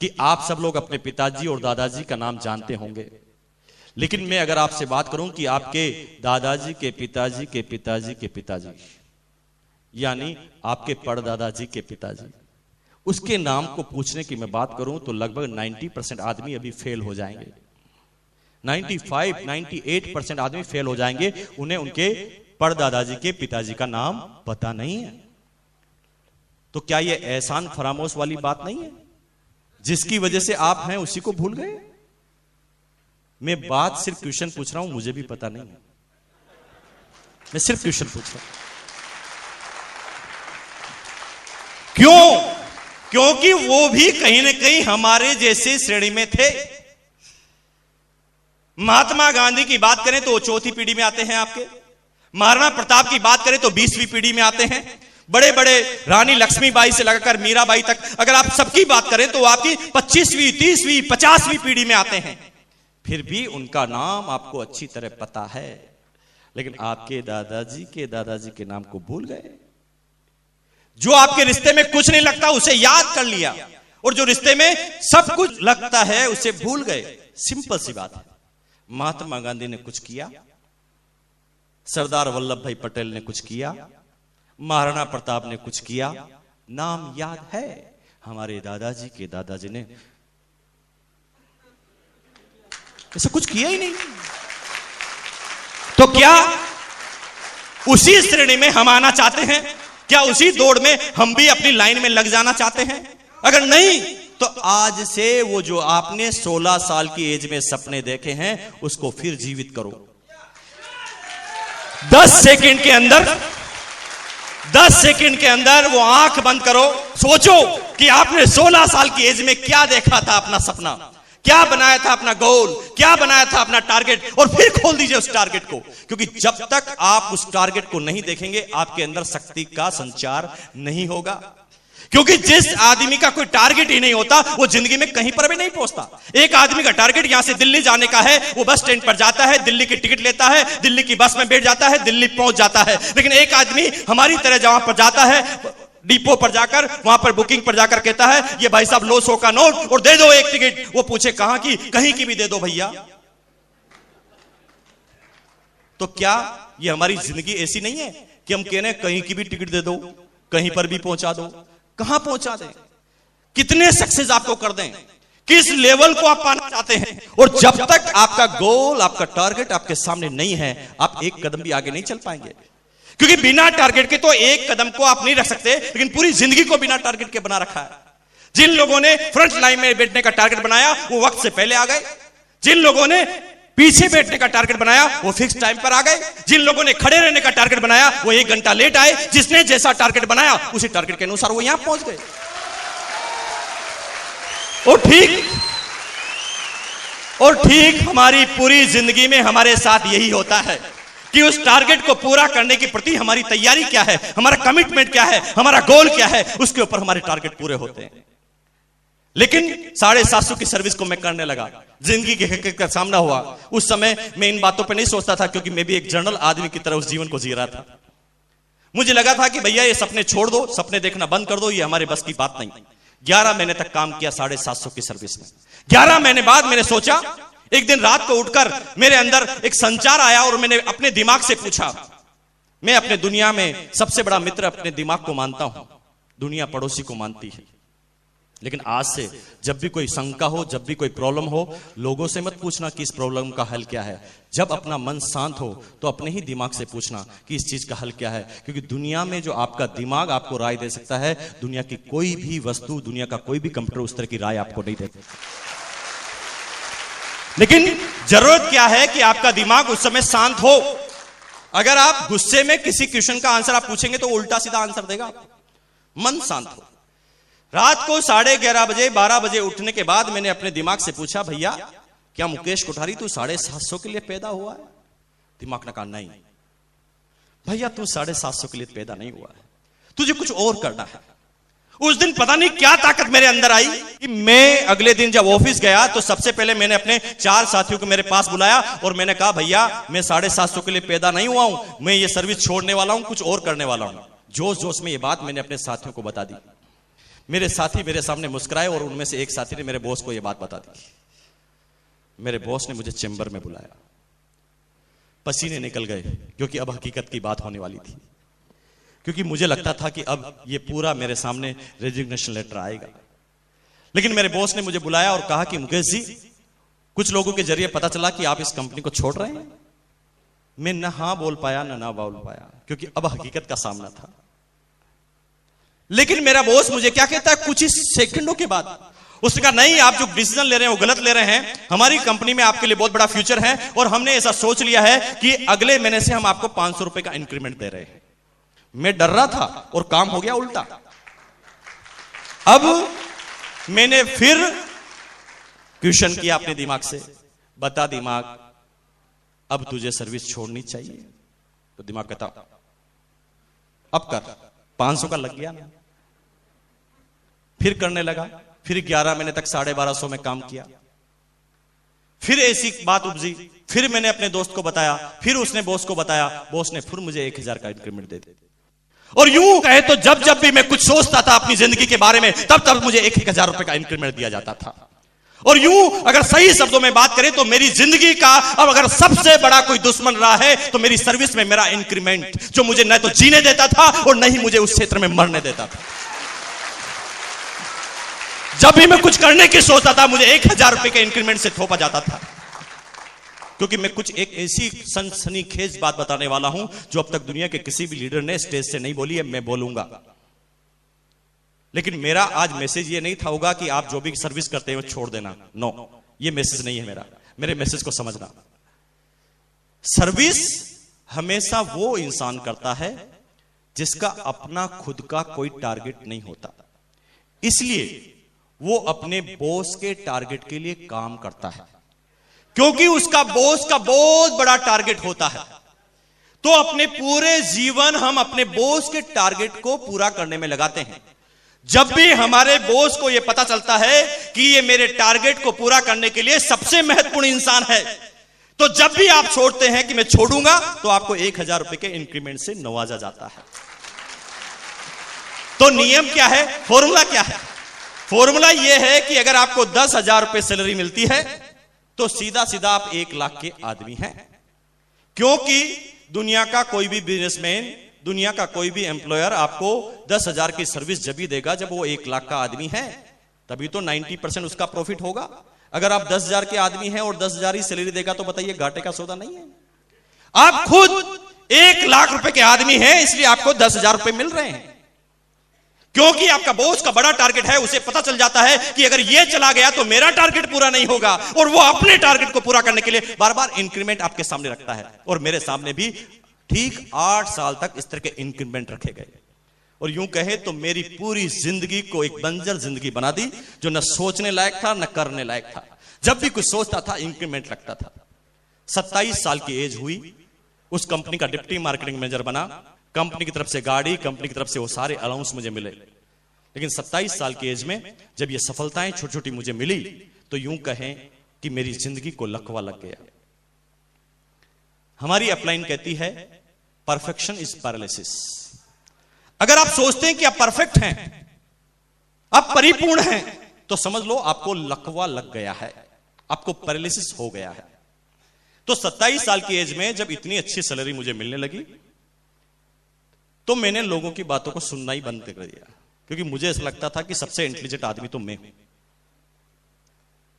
कि आप सब लोग अपने पिताजी और दादाजी का नाम जानते होंगे, लेकिन मैं अगर आपसे बात करूं कि आपके दादाजी के पिताजी के पिताजी के पिताजी, यानी आपके परदादाजी के पिताजी, उसके नाम को पूछने की मैं बात करूं तो लगभग 90% आदमी अभी फेल हो जाएंगे। 95-98% आदमी फेल हो जाएंगे, उन्हें उनके परदादाजी के पिताजी का नाम पता नहीं है। तो क्या यह एहसान फरामोश वाली बात नहीं है? जिसकी वजह से आप हैं उसी को भूल गए। मैं बात सिर्फ क्वेश्चन पूछ रहा हूं, मुझे भी पता नहीं है, मैं सिर्फ क्वेश्चन पूछ रहा हूं। क्यों? क्योंकि वो भी कहीं ना कहीं हमारे जैसे श्रेणी में थे। महात्मा गांधी की बात करें तो वो चौथी पीढ़ी में आते हैं आपके। महाराणा प्रताप की बात करें तो 20वीं पीढ़ी में आते हैं। बड़े बड़े रानी लक्ष्मीबाई से लगाकर मीराबाई तक अगर आप सबकी बात करें तो आपकी 25वीं, 30वीं, 50वीं पीढ़ी में आते हैं। फिर भी उनका नाम आपको अच्छी तरह पता है, लेकिन आपके दादाजी के नाम को भूल गए। जो आपके रिश्ते में कुछ नहीं लगता उसे याद कर लिया, और जो रिश्ते में सब कुछ लगता है उसे भूल गए। सिंपल सी बात है। महात्मा गांधी ने कुछ किया, सरदार वल्लभ भाई पटेल ने कुछ किया, महाराणा प्रताप ने कुछ किया, नाम याद है। हमारे दादाजी ने ऐसा कुछ किया ही नहीं। तो क्या उसी श्रेणी में हम आना चाहते हैं? क्या उसी दौड़ में हम भी अपनी लाइन में लग जाना चाहते हैं? अगर नहीं तो आज से वो जो आपने 16 साल की एज में सपने देखे हैं उसको फिर जीवित करो। 10 सेकंड के अंदर वो आंख बंद करो, सोचो कि आपने 16 साल की एज में क्या देखा था, अपना सपना क्या बनाया था, अपना गोल क्या बनाया था, अपना टारगेट, और फिर खोल दीजिए उस टारगेट को। क्योंकि जब तक आप उस टारगेट को नहीं देखेंगे आपके अंदर शक्ति का संचार नहीं होगा। क्योंकि जिस आदमी का कोई टारगेट ही नहीं होता वो जिंदगी में कहीं पर भी नहीं पहुंचता। एक आदमी का टारगेट यहां से दिल्ली जाने का है, वो बस स्टैंड पर जाता है, दिल्ली की टिकट लेता है, दिल्ली की बस में बैठ जाता है, दिल्ली पहुंच जाता है। लेकिन एक आदमी हमारी तरह जहां पर जाता है, डिपो पर जाकर वहां पर बुकिंग पर जाकर कहता है ये भाई साहब लो 100 का नोट और दे दो एक टिकट। वो पूछे कहां की? कहीं की भी दे दो भैया। तो क्या ये हमारी जिंदगी ऐसी नहीं है कि हम कह रहे हैं कहीं की भी टिकट दे दो, कहीं पर भी पहुंचा दो? कहां पहुंचा दें? कितने सक्सेस आपको कर दें? किस लेवल को आप पाना चाहते हैं? और जब तक आपका गोल, आपका टारगेट आपके सामने नहीं है, आप एक कदम भी आगे नहीं चल पाएंगे। क्योंकि बिना टारगेट के तो एक कदम को आप नहीं रख सकते, लेकिन पूरी जिंदगी को बिना टारगेट के बना रखा है। जिन लोगों ने फ्रंट लाइन में बैठने का टारगेट बनाया वो वक्त से पहले आ गए। जिन लोगों ने पीछे बैठने का टारगेट बनाया वो फिक्स टाइम पर आ गए। जिन लोगों ने खड़े रहने का टारगेट बनाया वो 1 घंटा लेट आए। जिसने जैसा टारगेट बनाया उसी टारगेट के अनुसार वो यहां पहुंच गए। और ठीक हमारी पूरी जिंदगी में हमारे साथ यही होता है कि उस टारगेट को पूरा करने के प्रति हमारी तैयारी क्या है, हमारा कमिटमेंट क्या है, हमारा गोल क्या है, उसके ऊपर हमारे टारगेट पूरे होते हैं। लेकिन 750 की सर्विस को मैं करने लगा, जिंदगी की हकीकत का सामना हुआ। उस समय मैं इन बातों पे नहीं सोचता था, क्योंकि मैं भी एक जनरल आदमी की तरह उस जीवन को जी रहा था। मुझे लगा था कि भैया ये सपने छोड़ दो, सपने देखना बंद कर दो, ये हमारे बस की बात नहीं। 11 महीने तक काम किया 750 की सर्विस में। 11 महीने बाद मैंने सोचा, एक दिन रात को उठकर मेरे अंदर एक संचार आया और मैंने अपने दिमाग से पूछा। मैं अपने दुनिया में सबसे बड़ा मित्र अपने दिमाग को मानता हूं, दुनिया पड़ोसी को मानती है। लेकिन आज से जब भी कोई शंका हो, जब भी कोई प्रॉब्लम हो, लोगों से मत पूछना कि इस प्रॉब्लम का हल क्या है। जब अपना मन शांत हो तो अपने ही दिमाग से पूछना कि इस चीज का हल क्या है। क्योंकि दुनिया में जो आपका दिमाग आपको राय दे सकता है, दुनिया की कोई भी वस्तु, दुनिया का कोई भी कंप्यूटर उस तरह की राय आपको नहीं देता। लेकिन जरूरत क्या है कि आपका दिमाग उस समय शांत हो। अगर आप गुस्से में किसी क्वेश्चन का आंसर आप पूछेंगे तो उल्टा सीधा आंसर देगा। मन शांत हो। रात को 11:30 बजे 12 बजे उठने के बाद मैंने अपने दिमाग से पूछा, भैया क्या मुकेश कोठारी तू 750 के लिए पैदा हुआ है? दिमाग ने कहा नहीं भैया, तू 750 के लिए पैदा नहीं हुआ है, तुझे कुछ और करना है। उस दिन पता नहीं क्या ताकत मेरे अंदर आई कि मैं अगले दिन जब ऑफिस गया तो सबसे पहले मैंने अपने 4 साथियों को मेरे पास बुलाया और मैंने कहा, भैया मैं 750 के लिए पैदा नहीं हुआ हूं, मैं ये सर्विस छोड़ने वाला हूं, कुछ और करने वाला हूं। जोश जोश में ये बात मैंने अपने साथियों को बता दी। मेरे साथी मेरे सामने मुस्कुराए और उनमें से एक साथी ने मेरे बॉस को यह बात बता दी। मेरे बॉस ने मुझे चेंबर में बुलाया, पसीने निकल गए क्योंकि अब हकीकत की बात होने वाली थी। क्योंकि मुझे लगता था कि अब ये पूरा मेरे सामने रेजिग्नेशन लेटर आएगा। लेकिन मेरे बॉस ने मुझे बुलाया और कहा कि मुकेश जी, कुछ लोगों के जरिए पता चला कि आप इस कंपनी को छोड़ रहे हैं। मैं ना हाँ बोल पाया ना बोल पाया, क्योंकि अब हकीकत का सामना था। लेकिन मेरा बॉस मुझे क्या कहता है कुछ ही सेकंडों के बाद, उसने कहा नहीं, आप जो डिसीजन ले रहे हैं वो गलत ले रहे हैं। हमारी कंपनी में आपके लिए बहुत बड़ा फ्यूचर है और हमने ऐसा सोच लिया है कि अगले महीने से हम आपको 500 रुपए का इंक्रीमेंट दे रहे हैं। मैं डर रहा था और काम हो गया उल्टा। अब मैंने फिर क्वेश्चन किया अपने दिमाग से, बता दिमाग अब तुझे सर्विस छोड़नी चाहिए। तो दिमाग कहता अब कर, 500 का लग गया ना। फिर करने लगा, फिर 11 महीने तक 1250 में काम किया। फिर ऐसी बात उपजी, फिर मैंने अपने दोस्त को बताया, फिर उसने बॉस को बताया, बॉस ने फिर मुझे 1000 का इंक्रीमेंट दे दिया। और यूं कहे तो जब जब भी मैं कुछ सोचता था अपनी जिंदगी के बारे में, तब तब मुझे 1000 रुपए का इंक्रीमेंट दिया जाता था। और यूं अगर सही शब्दों में बात करें तो मेरी जिंदगी का अब अगर सबसे बड़ा कोई दुश्मन रहा है तो मेरी सर्विस में मेरा इंक्रीमेंट, जो मुझे न तो जीने देता था और न ही मुझे उस क्षेत्र में मरने देता था। जब भी मैं कुछ करने की सोचता था मुझे 1000 रुपए के इंक्रीमेंट से थोपा जाता था। क्योंकि मैं कुछ एक ऐसी सनसनीखेज बात बताने वाला हूं जो अब तक दुनिया के किसी भी लीडर ने स्टेज से नहीं बोली है, मैं बोलूंगा। लेकिन मेरा आज मैसेज ये नहीं था होगा कि आप जो भी सर्विस करते हैं वो छोड़ देना, नो, ये मैसेज नहीं है मेरा। मेरे मैसेज को समझना, सर्विस हमेशा वो इंसान करता है जिसका अपना खुद का कोई टारगेट नहीं होता, इसलिए वो अपने बॉस के टारगेट के लिए काम करता है। क्योंकि उसका बॉस का बहुत बड़ा टारगेट होता है, तो अपने पूरे जीवन हम अपने बॉस के टारगेट को पूरा करने में लगाते हैं। जब भी हमारे बॉस को यह पता चलता है कि ये मेरे टारगेट को पूरा करने के लिए सबसे महत्वपूर्ण इंसान है, तो जब भी आप छोड़ते हैं कि मैं छोड़ूंगा, तो आपको 1000 रुपए के इंक्रीमेंट से नवाजा जाता है। तो नियम क्या है, फॉर्मूला क्या है? फॉर्मूला यह है कि अगर आपको 10,000 रुपए सैलरी मिलती है तो सीधा सीधा आप 1 लाख के आदमी हैं। क्योंकि दुनिया का कोई भी बिजनेसमैन, दुनिया का कोई भी एम्प्लॉयर आपको 10,000 की सर्विस जब भी देगा जब वो 1 लाख का आदमी है, तभी तो 90% उसका प्रॉफिट होगा। अगर आप 10,000 के आदमी हैं और 10,000 ही सैलरी देगा तो बताइए घाटे का सौदा नहीं है। आप खुद 1 लाख रुपए के आदमी हैं, इसलिए आपको 10,000 रुपए मिल रहे हैं। क्योंकि आपका बॉस का बड़ा टारगेट है, उसे पता चल जाता है कि अगर यह चला गया तो मेरा टारगेट पूरा नहीं होगा, और वो अपने टारगेट को पूरा करने के लिए बार बार इंक्रीमेंट आपके सामने रखता है। और मेरे सामने भी ठीक 8 साल तक इस तरह के इंक्रीमेंट रखे गए। और यूं कहे तो मेरी पूरी जिंदगी को एक बंजर जिंदगी बना दी, जो न सोचने लायक था न करने लायक था। जब भी कुछ सोचता था इंक्रीमेंट लगता था। 27 साल की एज हुई, उस कंपनी का डिप्टी मार्केटिंग मैनेजर बना। कंपनी की तरफ से गाड़ी, कंपनी की तरफ से वो सारे अलाउंस मुझे मिले। लेकिन 27 साल की एज में जब ये सफलताएं छोटी छोटी मुझे मिली, तो यूं कहें कि मेरी जिंदगी को लकवा लग गया। हमारी अपलाइन कहती है परफेक्शन इज पैरालिसिस। अगर आप सोचते हैं कि आप परफेक्ट हैं, आप परिपूर्ण हैं, तो समझ लो आपको लकवा लग गया है, आपको पैरालिसिस हो गया है। तो 27 साल की एज में जब इतनी अच्छी सैलरी मुझे मिलने लगी, तो मैंने लोगों की बातों को सुनना ही बंद कर दिया। क्योंकि मुझे ऐसा लगता था कि सबसे इंटेलिजेंट आदमी तो मैं हूं।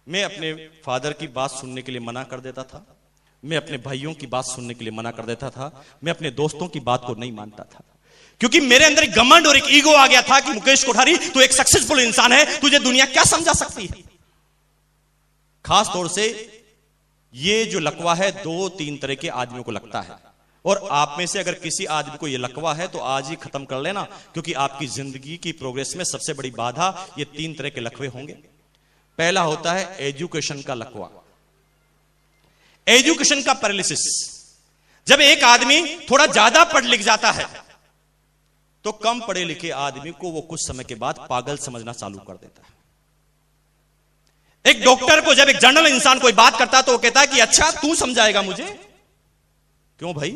मैं अपने फादर की बात सुनने के लिए मना कर देता था, मैं अपने भाइयों की बात सुनने के लिए मना कर देता था, मैं अपने दोस्तों की बात को नहीं मानता था। क्योंकि मेरे अंदर एक घमंड और एक ईगो आ गया था कि मुकेश कोठारी तू एक सक्सेसफुल इंसान है, तुझे दुनिया क्या समझा सकती है। खास तौर से ये जो लकवा है 2-3 तरह के आदमियों को लगता है, और आप में से अगर किसी आदमी को यह लकवा है तो आज ही खत्म कर लेना। क्योंकि आपकी जिंदगी की प्रोग्रेस में सबसे बड़ी बाधा ये 3 तरह के लकवे होंगे। पहला होता है एजुकेशन का लकवा, एजुकेशन का पैरालिसिस। जब एक आदमी थोड़ा ज्यादा पढ़ लिख जाता है तो कम पढ़े लिखे आदमी को वो कुछ समय के बाद पागल समझना चालू कर देता है। एक डॉक्टर को जब एक जनरल इंसान कोई बात करता है तो वो कहता है कि अच्छा तू समझाएगा मुझे। क्यों भाई,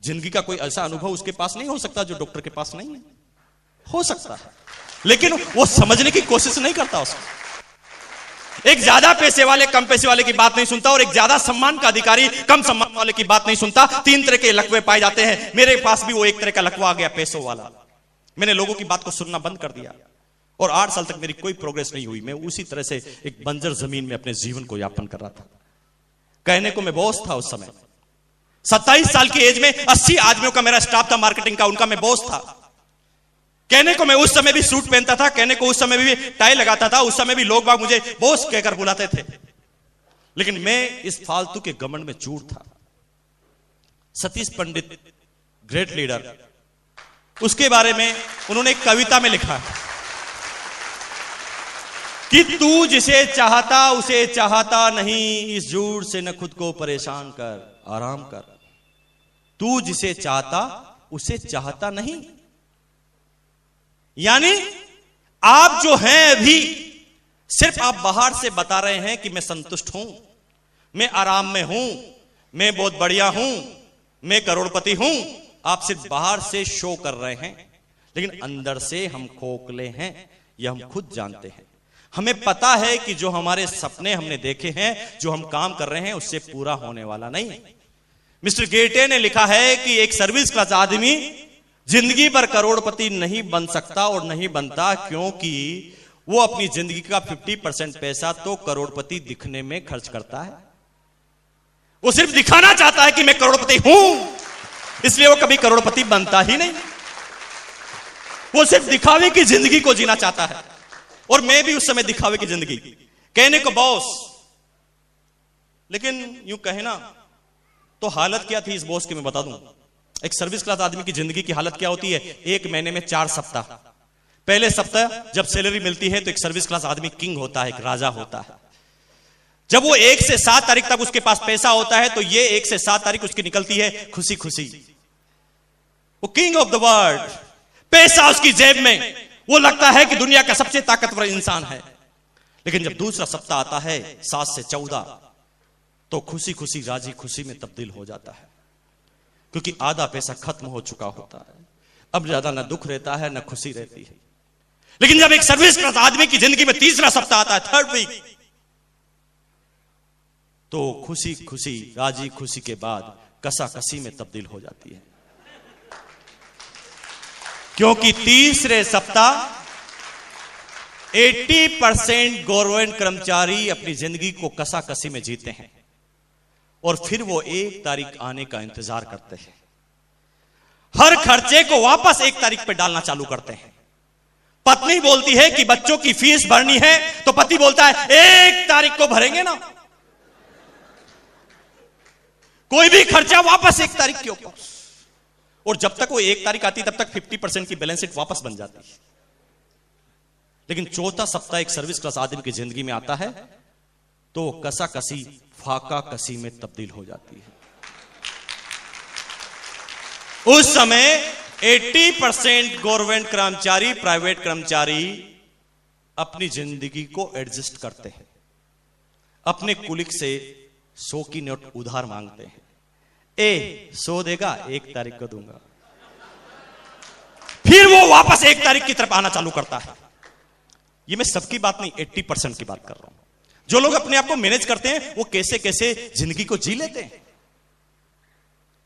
जिंदगी का कोई ऐसा अनुभव उसके पास नहीं हो सकता जो डॉक्टर के पास नहीं है? हो सकता है, लेकिन वो समझने की कोशिश नहीं करता उसको। एक ज्यादा पैसे वाले कम पैसे वाले की बात नहीं सुनता, और एक ज्यादा सम्मान का अधिकारी कम सम्मान वाले की बात नहीं सुनता। 3 तरह के लकवे पाए जाते हैं। मेरे पास भी वो एक तरह का लकवा आ गया, पैसों वाला। मैंने लोगों की बात को सुनना बंद कर दिया, और 8 साल तक मेरी कोई प्रोग्रेस नहीं हुई। मैं उसी तरह से एक बंजर जमीन में अपने जीवन को यापन कर रहा था। कहने को मैं बॉस था उस समय। 27 साल की एज में 80 आदमियों का मेरा स्टाफ था मार्केटिंग का, उनका मैं बॉस था। कहने को मैं उस समय भी सूट पहनता था, कहने को उस समय भी टाई लगाता था, उस समय भी लोग बाग मुझे बॉस कहकर बुलाते थे। लेकिन मैं इस फालतू के घमंड में चूर था। सतीश पंडित, ग्रेट लीडर, उसके बारे में उन्होंने एक कविता में लिखा कि तू जिसे चाहता उसे चाहता नहीं, इस झूठ से न खुद को परेशान कर। आराम कर। तू जिसे चाहता उसे चाहता नहीं। यानी आप जो हैं अभी सिर्फ आप बाहर से बता रहे हैं कि मैं संतुष्ट हूं, मैं आराम में हूं, मैं बहुत बढ़िया हूं, मैं करोड़पति हूं। आप सिर्फ बाहर से शो कर रहे हैं, लेकिन अंदर से हम खोखले हैं, यह हम खुद जानते हैं। हमें पता है कि जो हमारे सपने हमने देखे हैं, जो हम काम कर रहे हैं, उससे पूरा होने वाला नहीं। मिस्टर गेटे ने लिखा है कि एक सर्विस क्लास आदमी जिंदगी भर करोड़पति नहीं बन सकता और नहीं बनता, क्योंकि वो अपनी जिंदगी का 50% पैसा तो करोड़पति दिखने में खर्च करता है। वो सिर्फ दिखाना चाहता है कि मैं करोड़पति हूं, इसलिए वो कभी करोड़पति बनता ही नहीं। वो सिर्फ दिखावे की जिंदगी को जीना चाहता है। और मैं भी उस समय दिखावे की जिंदगी, कहने को बॉस, लेकिन यूं कहे ना तो हालत क्या थी इस बॉस की मैं बता दूं। एक सर्विस क्लास आदमी की जिंदगी की हालत क्या होती है? एक महीने में 4 सप्ताह। पहले सप्ताह जब सैलरी मिलती है तो एक सर्विस क्लास आदमी किंग होता है, एक राजा होता है। जब वो 1 से 7 तारीख तक उसके पास पैसा होता है तो ये 1 से 7 तारीख उसकी निकलती है खुशी खुशी। वो किंग ऑफ द वर्ल्ड, पैसा उसकी जेब में, वो लगता है कि दुनिया का सबसे ताकतवर इंसान है। लेकिन जब दूसरा सप्ताह आता है 7 से 14, तो खुशी खुशी राजी खुशी में तब्दील हो जाता है, क्योंकि आधा पैसा खत्म हो चुका होता है। अब ज्यादा ना दुख रहता है ना खुशी रहती है। लेकिन जब एक सर्विस क्लास आदमी की जिंदगी में तीसरा सप्ताह आता है, 3rd वीक, तो खुशी खुशी राजी खुशी के बाद कसाकसी में तब्दील हो जाती है, क्योंकि तीसरे सप्ताह 80% गवर्नमेंट कर्मचारी अपनी जिंदगी को कसाकसी में जीते हैं और फिर वो 1 तारीख आने का इंतजार करते हैं। हर खर्चे को वापस 1 तारीख पे डालना चालू करते हैं। पत्नी बोलती है कि बच्चों की फीस भरनी है, तो पति बोलता है 1 तारीख को भरेंगे ना। कोई भी खर्चा वापस 1 तारीख के ऊपर। और जब तक वो 1 तारीख आती तब तक 50% की बैलेंस शीट वापस बन जाती है। लेकिन चौथा सप्ताह एक सर्विस क्लास आदमी की जिंदगी में आता है तो कसाकसी फाका कसी में तब्दील हो जाती है। उस समय 80% गवर्नमेंट कर्मचारी, प्राइवेट कर्मचारी अपनी जिंदगी को एडजस्ट करते हैं, अपने कुलिक से 100 की नोट उधार मांगते हैं। 100 देगा, 1 तारीख को दूंगा। फिर वो वापस 1 तारीख की तरफ आना चालू करता है। ये मैं सबकी बात नहीं, 80% की बात कर रहा हूं। जो लोग अपने आप को मैनेज करते हैं वो कैसे कैसे जिंदगी को जी लेते हैं,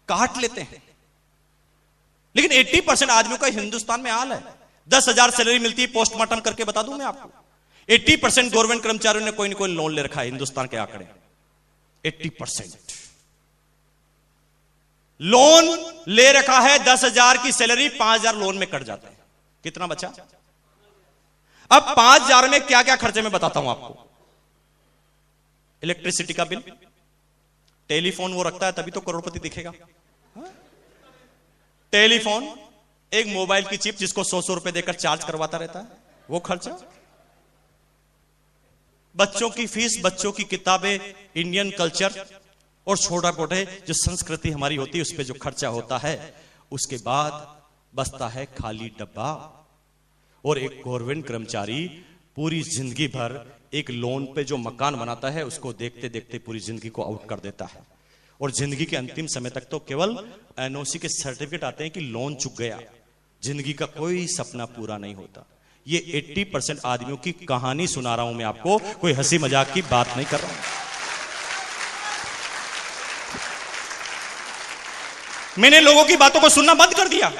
काट लेते हैं। लेकिन 80% आदमियों का हिंदुस्तान में हाल है। 10,000 सैलरी मिलती है, पोस्टमार्टम करके बता दूं मैं आपको, 80% गवर्नमेंट कर्मचारियों ने कोई ना कोई लोन ले रखा है। हिंदुस्तान के आंकड़े 80% लोन ले रखा है। 10,000 की सैलरी 5,000 लोन में कट जाता है। कितना बचा? अब 5,000 में क्या क्या खर्चे मैं बताता हूं आपको। इलेक्ट्रिसिटी का बिल, टेलीफोन वो रखता है तभी तो करोड़पति दिखेगा। टेलीफोन, एक मोबाइल की चिप जिसको 100 रुपए देकर चार्ज करवाता रहता है, वो खर्चा। बच्चों की फीस, बच्चों की किताबें, इंडियन कल्चर और छोटा मोटे जो संस्कृति हमारी होती है उस पर जो खर्चा होता है। उसके बाद बचता है खाली डब्बा। और एक गवर्नमेंट कर्मचारी पूरी जिंदगी भर एक लोन पे जो मकान बनाता है उसको देखते देखते पूरी जिंदगी को आउट कर देता है। और जिंदगी के अंतिम समय तक तो केवल एनओसी के सर्टिफिकेट आते हैं कि लोन चुक गया, जिंदगी का कोई सपना पूरा नहीं होता। ये 80% आदमियों की कहानी सुना रहा हूं मैं आपको, कोई हंसी मजाक की बात नहीं कर रहा हूं। मैंने लोगों की बातों को सुनना बंद कर दिया।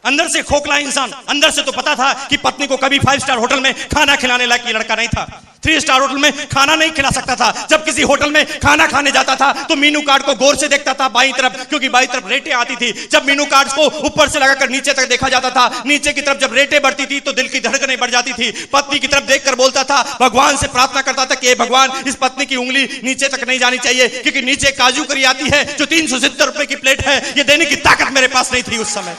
अंदर से खोखला इंसान, अंदर से तो पता था कि पत्नी को कभी 5 स्टार होटल में खाना खिलाने लायक ये लड़का नहीं था। 3 स्टार होटल में खाना नहीं खिला सकता था। जब किसी होटल में खाना खाने जाता था तो मेनू कार्ड को गौर से देखता था बाईं तरफ, क्योंकि बाईं तरफ रेटें आती थी। जब मेनू कार्ड को ऊपर से लगाकर नीचे तक देखा जाता था, नीचे की तरफ जब रेटें बढ़ती थी तो दिल की धड़कनें बढ़ जाती थी। पत्नी की तरफ देखकर बोलता था, भगवान से प्रार्थना करता था कि भगवान इस पत्नी की उंगली नीचे तक नहीं जानी चाहिए, क्योंकि नीचे काजू करी आती है जो 370 रुपए की प्लेट है। ये देने की ताकत मेरे पास नहीं थी उस समय।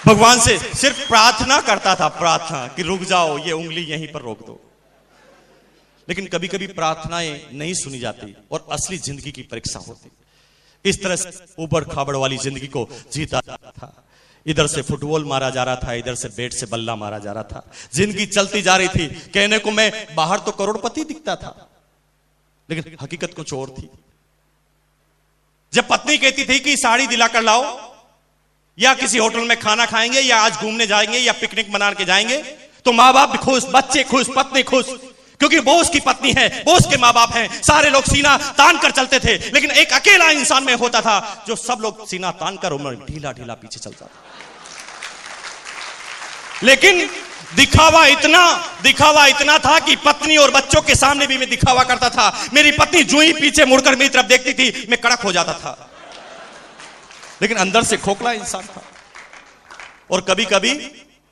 भगवान से सिर्फ प्रार्थना करता था, प्रार्थना कि रुक जाओ, ये उंगली यहीं पर रोक दो। लेकिन कभी कभी प्रार्थनाएं नहीं सुनी जाती और असली जिंदगी की परीक्षा होती। इस तरह से उबड़ खाबड़ वाली जिंदगी को जीता जाता था। इधर से फुटबॉल मारा जा रहा था, इधर से बैट से बल्ला मारा जा रहा था। जिंदगी चलती जा रही थी। कहने को मैं बाहर तो करोड़पति दिखता था, लेकिन हकीकत कुछ और थी। जब पत्नी कहती थी कि साड़ी दिलाकर लाओ, या किसी होटल में खाना खाएंगे, या आज घूमने जाएंगे, या पिकनिक मना के जाएंगे, तो माँ बाप भी खुश, बच्चे खुश, पत्नी खुश, क्योंकि बोस की पत्नी है, बोस के माँ बाप हैं। सारे लोग सीना तान कर चलते थे, लेकिन एक अकेला इंसान में होता था जो सब लोग सीना तान कर उम्र ढीला ढीला पीछे चलता था। लेकिन दिखावा इतना था कि पत्नी और बच्चों के सामने भी मैं दिखावा करता था। मेरी पत्नी जो ही पीछे मुड़कर मेरी तरफ देखती थी, मैं कड़क हो जाता था, लेकिन अंदर से खोखला इंसान था। और कभी कभी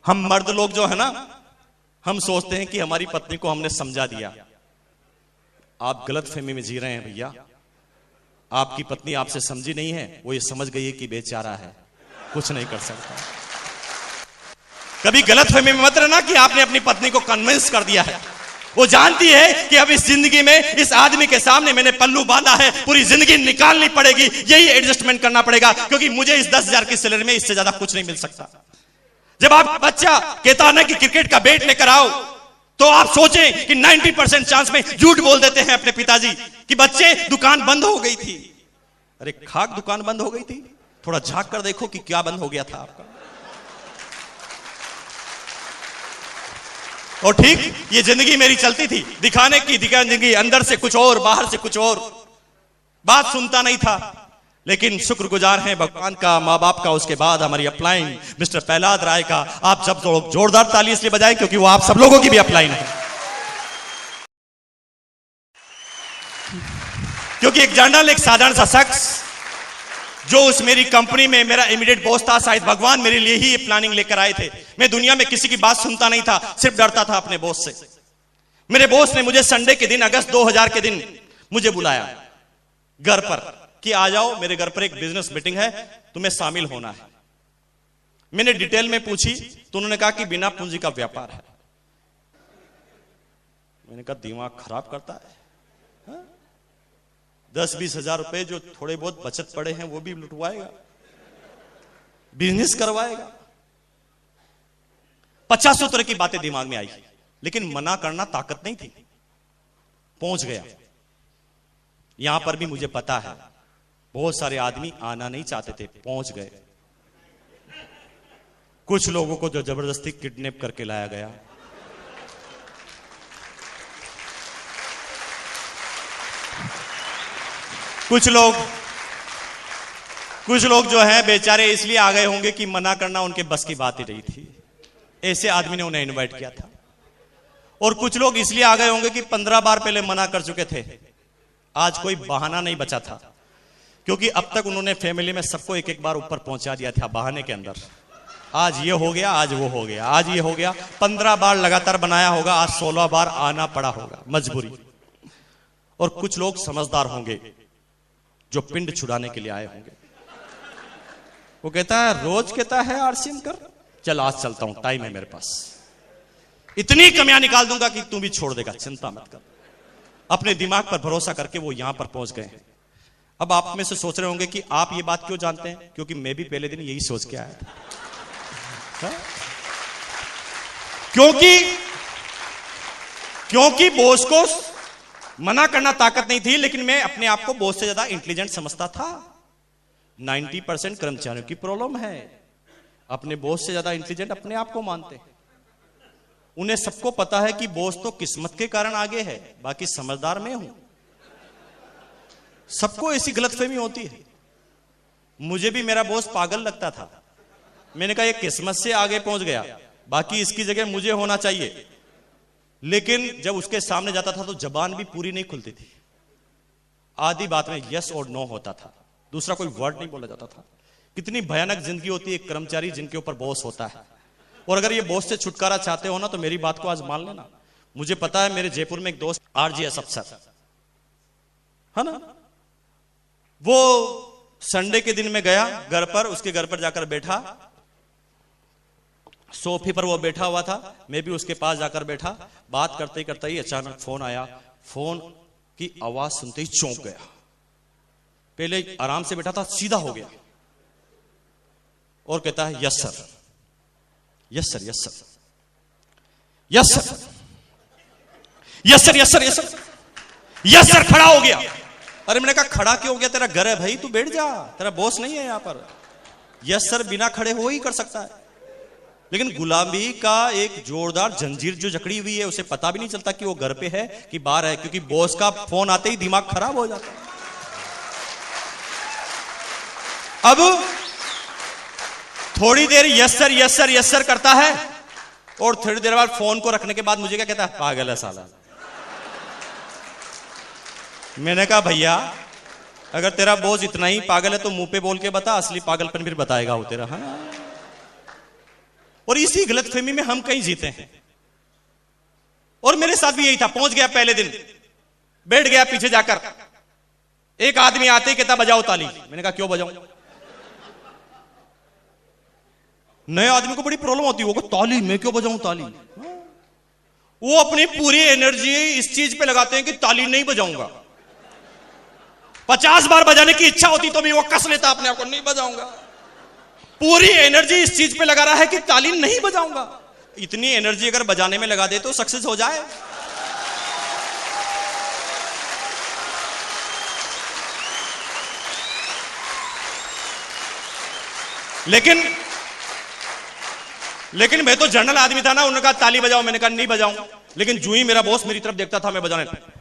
हम मर्द लोग जो है ना, हम सोचते हैं कि हमारी पत्नी को हमने समझा दिया। आप गलत फहमी में जी रहे हैं भैया। आपकी पत्नी आपसे समझी नहीं है, वो ये समझ गई है कि बेचारा है, कुछ नहीं कर सकता। कभी गलत फहमी में मत रहना कि आपने अपनी पत्नी को कन्विंस कर दिया है। वो जानती है कि अब इस जिंदगी में इस आदमी के सामने मैंने पल्लू बांधा है, पूरी जिंदगी निकालनी पड़ेगी, यही एडजस्टमेंट करना पड़ेगा, क्योंकि मुझे इस 10,000 की सैलरी में इससे ज्यादा कुछ नहीं मिल सकता। जब आप बच्चा कहता है ना कि क्रिकेट का बैट लेकर आओ, तो आप सोचें कि 90% चांस में झूठ बोल देते हैं अपने पिताजी कि बच्चे दुकान बंद हो गई थी। अरे खाक दुकान बंद हो गई थी, थोड़ा झांक कर देखो कि क्या बंद हो गया था आपका। और ठीक ये जिंदगी मेरी चलती थी, दिखाने की जिंदगी, अंदर से कुछ और, बाहर से कुछ और। बात सुनता नहीं था, लेकिन शुक्रगुजार हैं भगवान का, माँ बाप का, उसके बाद हमारी अपलाइन मिस्टर प्रहलाद राय का। आप सब लोग जोरदार ताली इसलिए बजाएं क्योंकि वो आप सब लोगों की भी अपलाइन है। क्योंकि एक जनरल, एक साधारण सा शख्स जो उस मेरी कंपनी में मेरा इमीडिएट बॉस था, शायद भगवान मेरे लिए ही ये प्लानिंग लेकर आए थे। मैं दुनिया में किसी की बात सुनता नहीं था, सिर्फ डरता था अपने बॉस से। मेरे बॉस ने मुझे संडे के दिन, अगस्त 2000 के दिन मुझे बुलाया घर पर कि आ जाओ, मेरे घर पर एक बिजनेस मीटिंग है, तुम्हें शामिल होना है। मैंने डिटेल में पूछी तो उन्होंने कहा कि बिना पूंजी का व्यापार है। मैंने कहा दिमाग खराब करता है, 10-20 हजार रुपए जो थोड़े बहुत बचत पड़े हैं वो भी लुटवाएगा, बिजनेस करवाएगा। 50 तरह की बातें दिमाग में आई, लेकिन मना करना ताकत नहीं थी। पहुंच गया। यहां पर भी मुझे पता है बहुत सारे आदमी आना नहीं चाहते थे, पहुंच गए। कुछ लोगों को जो जबरदस्ती किडनैप करके लाया गया, कुछ लोग जो हैं बेचारे इसलिए आ गए होंगे कि मना करना उनके बस की बात ही नहीं थी, ऐसे आदमी ने उन्हें इनवाइट किया था। और कुछ लोग इसलिए आ गए होंगे कि 15 बार पहले मना कर चुके थे, आज कोई बहाना नहीं बचा था, क्योंकि अब तक उन्होंने फैमिली में सबको एक एक बार ऊपर पहुंचा दिया था बहाने के अंदर। आज ये हो गया, आज वो हो गया, आज ये हो गया। 15 बार लगातार बनाया होगा, आज 16 बार आना पड़ा होगा, मजबूरी। और कुछ लोग समझदार होंगे जो पिंड छुड़ाने के लिए आए होंगे। वो कहता है, रोज कहता है आरसीएम कर, चल आज चलता हूं, टाइम है मेरे पास, इतनी कमियां निकाल दूंगा कि तू भी छोड़ देगा, चिंता मत कर। अपने दिमाग पर भरोसा करके वो यहां पर पहुंच गए हैं। अब आप में से सोच रहे होंगे कि आप ये बात क्यों जानते हैं, क्योंकि मैं भी पहले दिन यही सोच के आया था। क्योंकि बॉस को मना करना ताकत नहीं थी, लेकिन मैं अपने आप को बॉस से ज्यादा इंटेलिजेंट समझता था। 90% कर्मचारियों की प्रॉब्लम है, अपने बॉस से ज्यादा इंटेलिजेंट अपने आप को मानते हैं। उन्हें सबको पता है कि बॉस तो किस्मत के कारण आगे है, बाकी समझदार मैं हूं। सबको ऐसी गलतफहमी होती है। मुझे भी मेरा बॉस पागल लगता था। मैंने कहा ये किस्मत से आगे पहुंच गया, बाकी इसकी जगह मुझे होना चाहिए। लेकिन जब उसके सामने जाता था तो जबान भी पूरी नहीं खुलती थी। आधी बात में यस और नो होता था, दूसरा कोई वर्ड नहीं बोला जाता था। कितनी भयानक जिंदगी होती है एक कर्मचारी जिनके ऊपर बॉस होता है। और अगर ये बॉस से छुटकारा चाहते हो ना, तो मेरी बात को आज मान लेना। मुझे पता है, मेरे जयपुर में एक दोस्त आरजीएस अफसर है ना, वो संडे के दिन में गया घर पर, उसके घर पर जाकर बैठा, सोफे पर वो बैठा हुआ था, मैं भी उसके पास जाकर बैठा। बात करते करते ही अचानक फोन आया। फोन की आवाज सुनते ही चौंक गया। पहले आराम से बैठा था, सीधा हो गया और कहता है yes sir, yes sir, yes sir, yes sir, yes sir, yes sir, yes sir, yes sir. खड़ा हो गया। अरे मैंने कहा खड़ा क्यों हो गया? तेरा घर है भाई, तू बैठ जा, तेरा बॉस नहीं है यहां पर। यस सर बिना खड़े हो ही कर सकता है, लेकिन गुलामी का एक जोरदार जंजीर जो जकड़ी हुई है, उसे पता भी नहीं चलता कि वो घर पे है कि बाहर है, क्योंकि बॉस का फोन आते ही दिमाग खराब हो जाता है। अब थोड़ी देर yes sir, yes sir, yes sir करता है और थोड़ी देर बाद फोन को रखने के बाद मुझे क्या कहता है? पागल है साला। मैंने कहा भैया अगर तेरा बॉस इतना ही पागल है तो मुंह पे बोल के बता, असली पागलपन फिर बताएगा वो तेरा, है ना? और इसी गलतफहमी में हम कहीं जीते हैं। और मेरे साथ भी यही था। पहुंच गया पहले दिन, बैठ गया पीछे जाकर। एक आदमी आते ही कहता बजाओ ताली। मैंने कहा क्यों बजाऊं? नए आदमी को बड़ी प्रॉब्लम होती है, वो ताली मैं क्यों बजाऊं ताली? वो अपनी पूरी एनर्जी इस चीज पे लगाते हैं कि ताली नहीं बजाऊंगा। 50 बार बजाने की इच्छा होती तो भी वो कस लेता अपने आप को, नहीं बजाऊंगा। पूरी एनर्जी इस चीज पे लगा रहा है कि ताली नहीं बजाऊंगा। इतनी एनर्जी अगर बजाने में लगा दे तो सक्सेस हो जाए। लेकिन मैं तो जनरल आदमी था ना। उन्होंने कहा ताली बजाओ, मैंने कहा नहीं बजाऊं। लेकिन जो ही मेरा बॉस मेरी तरफ देखता था मैं बजाने लगा,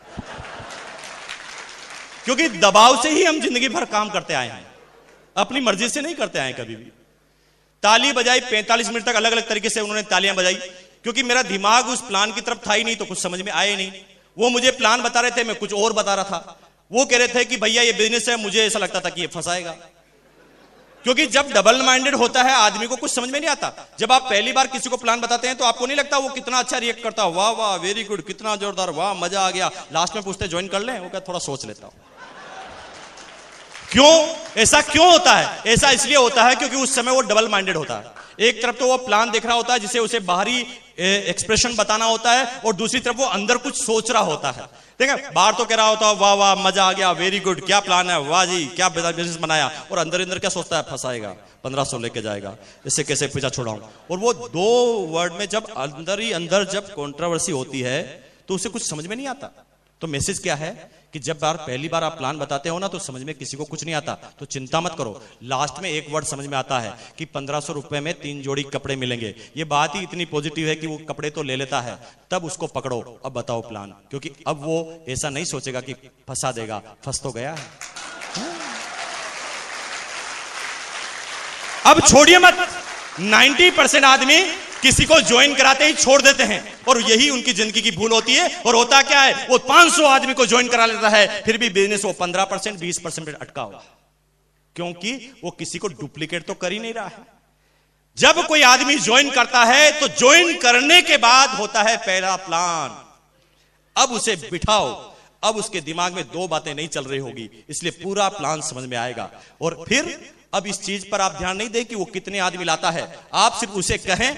क्योंकि दबाव से ही हम जिंदगी भर काम करते आए हैं, अपनी मर्जी से नहीं करते आए कभी भी। ताली बजाई 45 मिनट तक, अलग अलग तरीके से उन्होंने तालियां बजाई, क्योंकि मेरा दिमाग उस प्लान की तरफ था ही नहीं, तो कुछ समझ में आए नहीं। वो मुझे प्लान बता रहे थे, मैं कुछ और बता रहा था। वो कह रहे थे कि भैया ये बिजनेस है, मुझे ऐसा लगता था कि ये फंसाएगा। क्योंकि जब डबल माइंडेड होता है आदमी को कुछ समझ में नहीं आता। जब आप पहली बार किसी को प्लान बताते हैं तो आपको नहीं लगता वो कितना अच्छा रिएक्ट करता, वाह वाह वेरी गुड, कितना जोरदार, वाह मजा आ गया। लास्ट में पूछते ज्वाइन कर लें? वो क्या थोड़ा सोच लेता हूं। क्यों ऐसा क्यों होता है? ऐसा इसलिए होता है क्योंकि उस समय वो डबल माइंडेड होता है। एक तरफ तो वो प्लान देख रहा होता है जिसे उसे बाहरी एक्सप्रेशन बताना होता है, और दूसरी तरफ वो अंदर कुछ सोच रहा होता है। ठीक है, बाहर तो कह रहा होता है वाह वाह मजा आ गया, वेरी गुड, क्या प्लान है, वाह जी क्या बिजनेस बनाया, और अंदर अंदर क्या सोचता है? फंसाएगा, 1500 लेके जाएगा, इससे कैसे पीछा छुड़ाऊं। और वो दो वर्ड में जब अंदर ही अंदर जब कंट्रोवर्सी होती है तो उसे कुछ समझ में नहीं आता। तो मैसेज क्या है कि जब पहली बार आप प्लान बताते हो ना तो समझ में किसी को कुछ नहीं आता, तो चिंता मत करो। लास्ट में एक वर्ड समझ में आता है कि 1500 रुपए में 3 जोड़ी कपड़े मिलेंगे। ये बात ही इतनी पॉजिटिव है कि वो कपड़े तो ले लेता है, तब उसको पकड़ो, अब बताओ प्लान। क्योंकि अब वो ऐसा नहीं सोचेगा कि फंसा देगा, फंस तो गया है। अब छोड़िए मत, 90% आदमी किसी को ज्वाइन कराते ही छोड़ देते हैं, और यही उनकी जिंदगी की भूल होती है। और होता क्या है, वो 500 आदमी को ज्वाइन करा लेता है, फिर भी बिजनेस वो 15% 20% अटका हुआ, क्योंकि वो किसी को डुप्लीकेट तो कर ही नहीं रहा है। जब कोई आदमी ज्वाइन करता है तो ज्वाइन करने के बाद होता है पहला प्लान। अब उसे बिठाओ, अब उसके दिमाग में 2 बातें नहीं चल रही होगी, इसलिए पूरा प्लान समझ में आएगा। और फिर अब इस चीज पर आप ध्यान नहीं दें कि वो कितने आदमी लाता है, आप सिर्फ उसे कहें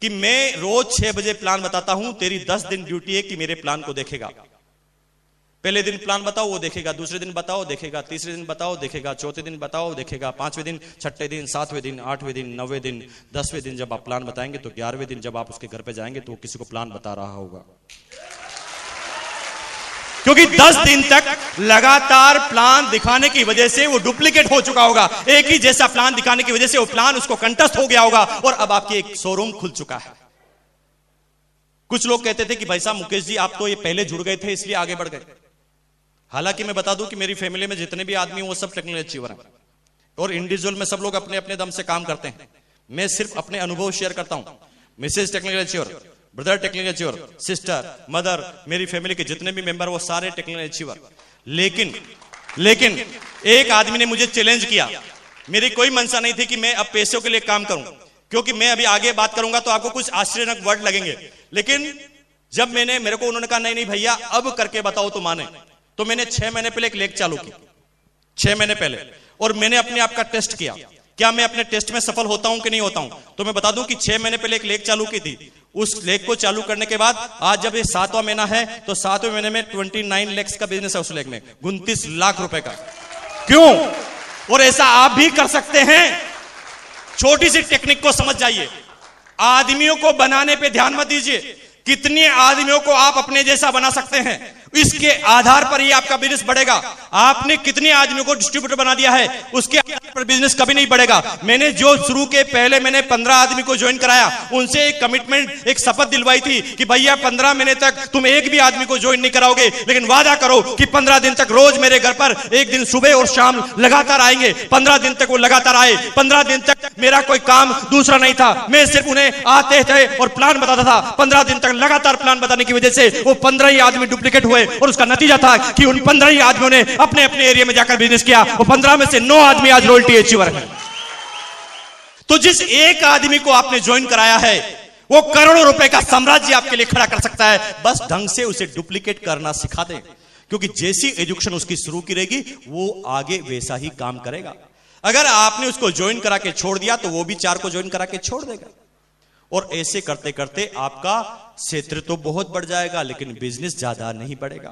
कि मैं रोज 6 बजे प्लान बताता हूं, तेरी 10 दिन ड्यूटी है कि मेरे प्लान को देखेगा। पहले दिन प्लान बताओ वो देखेगा, दूसरे दिन बताओ देखेगा, तीसरे दिन बताओ देखेगा, चौथे दिन बताओ देखेगा, 5वें दिन, 6ठे दिन, 7वें दिन, 8वें दिन, 9वें दिन, 10वें दिन जब आप प्लान बताएंगे तो 11वें दिन जब आप उसके घर पे जाएंगे तो वो किसी को प्लान बता रहा होगा। क्योंकि 10 दिन तक लगातार प्लान दिखाने की वजह से वो डुप्लीकेट हो चुका होगा। एक ही जैसा प्लान दिखाने की वजह से वो प्लान उसको कंटस्ट हो गया होगा, और अब आपकी एक शोरूम खुल चुका है। कुछ लोग कहते थे कि भाई साहब मुकेश जी आप तो ये पहले जुड़ गए थे इसलिए आगे बढ़ गए। हालांकि मैं बता दूं कि मेरी फैमिली में जितने भी आदमी वो सब टेक्नोलॉजी अचीवर हैं, और इंडिविजुअल में सब लोग अपने अपने दम से काम करते हैं। मैं सिर्फ अपने अनुभव शेयर करता हूं। Mrs technology achiever, brother technical achiever, sister, mother, मेरी फैमिली के जितने भी मेंबर वो सारे टेक्निकल अचीवर। लेकिन एक आदमी ने मुझे चैलेंज किया। मेरी कोई मंशा नहीं थी कि मैं अब पैसों के लिए काम करूं, क्योंकि मैं अभी आगे बात करूंगा तो आपको कुछ आश्चर्यजनक वर्ड लगेंगे। लेकिन जब मेरे को उन्होंने कहा नहीं भैया अब करके बताओ तो माने, तो मैंने 6 महीने पहले एक लेख चालू की, 6 महीने पहले, और मैंने अपने आप का टेस्ट किया क्या मैं अपने टेस्ट में सफल होता हूं कि नहीं होता हूं? तो मैं बता दूं कि 6 महीने पहले एक लेख चालू की थी। उस लेख को चालू करने के बाद आज जब ये 7वां महीना है तो 7वें महीने में 29 लाख का बिजनेस है उस लेख में, 29 लाख रुपए का। क्यों? और ऐसा आप भी कर सकते हैं। छोटी सी टेक्निक को समझ जाइए। आदमियों को बनाने पे ध्यान मत दीजिए, कितने आदमियों को आप अपने जैसा बना सकते हैं, इसके आधार पर ही आपका बिजनेस बढ़ेगा। आपने कितने आदमियों को डिस्ट्रीब्यूटर बना दिया है, उसके आधार पर बिजनेस कभी नहीं बढ़ेगा। मैंने जो शुरू के पहले मैंने 15 आदमी को ज्वाइन कराया, उनसे एक कमिटमेंट, एक शपथ दिलवाई थी कि भैया 15 महीने तक तुम एक भी आदमी को ज्वाइन नहीं कराओगे, लेकिन वादा करो कि 15 दिन तक रोज मेरे घर पर एक दिन सुबह और शाम लगातार आएंगे। 15 दिन तक वो लगातार आए। 15 दिन तक मेरा कोई काम दूसरा नहीं था, मैं सिर्फ उन्हें आते थे और प्लान बताता था। 15 दिन तक लगातार प्लान बताने की वजह से वो 15 ही आदमी डुप्लीकेट हुए और उसका नतीजा था कि उन 15 ही आदमियों ने अपने अपने एरिया में जाकर बिजनेस किया। वो 15 में से 9 आदमी आज रॉयल्टी अचीवर हैं। तो जिस एक आदमी को आपने ज्वाइन कराया है, वो करोड़ों रुपए का साम्राज्य आपके लिए खड़ा कर सकता है। बस ढंग से उसे डुप्लीकेट करना सिखा दें, क्योंकि जैसी एजुकेशन उसकी शुरू की रहेगी वो आगे वैसा ही काम करेगा। अगर आपने उसको ज्वाइन करा के छोड़ दिया तो वो भी 4 को ज्वाइन करा के छोड़ देगा। और ऐसे करते करते आपका क्षेत्र तो बहुत बढ़ जाएगा, लेकिन बिजनेस ज्यादा नहीं बढ़ेगा।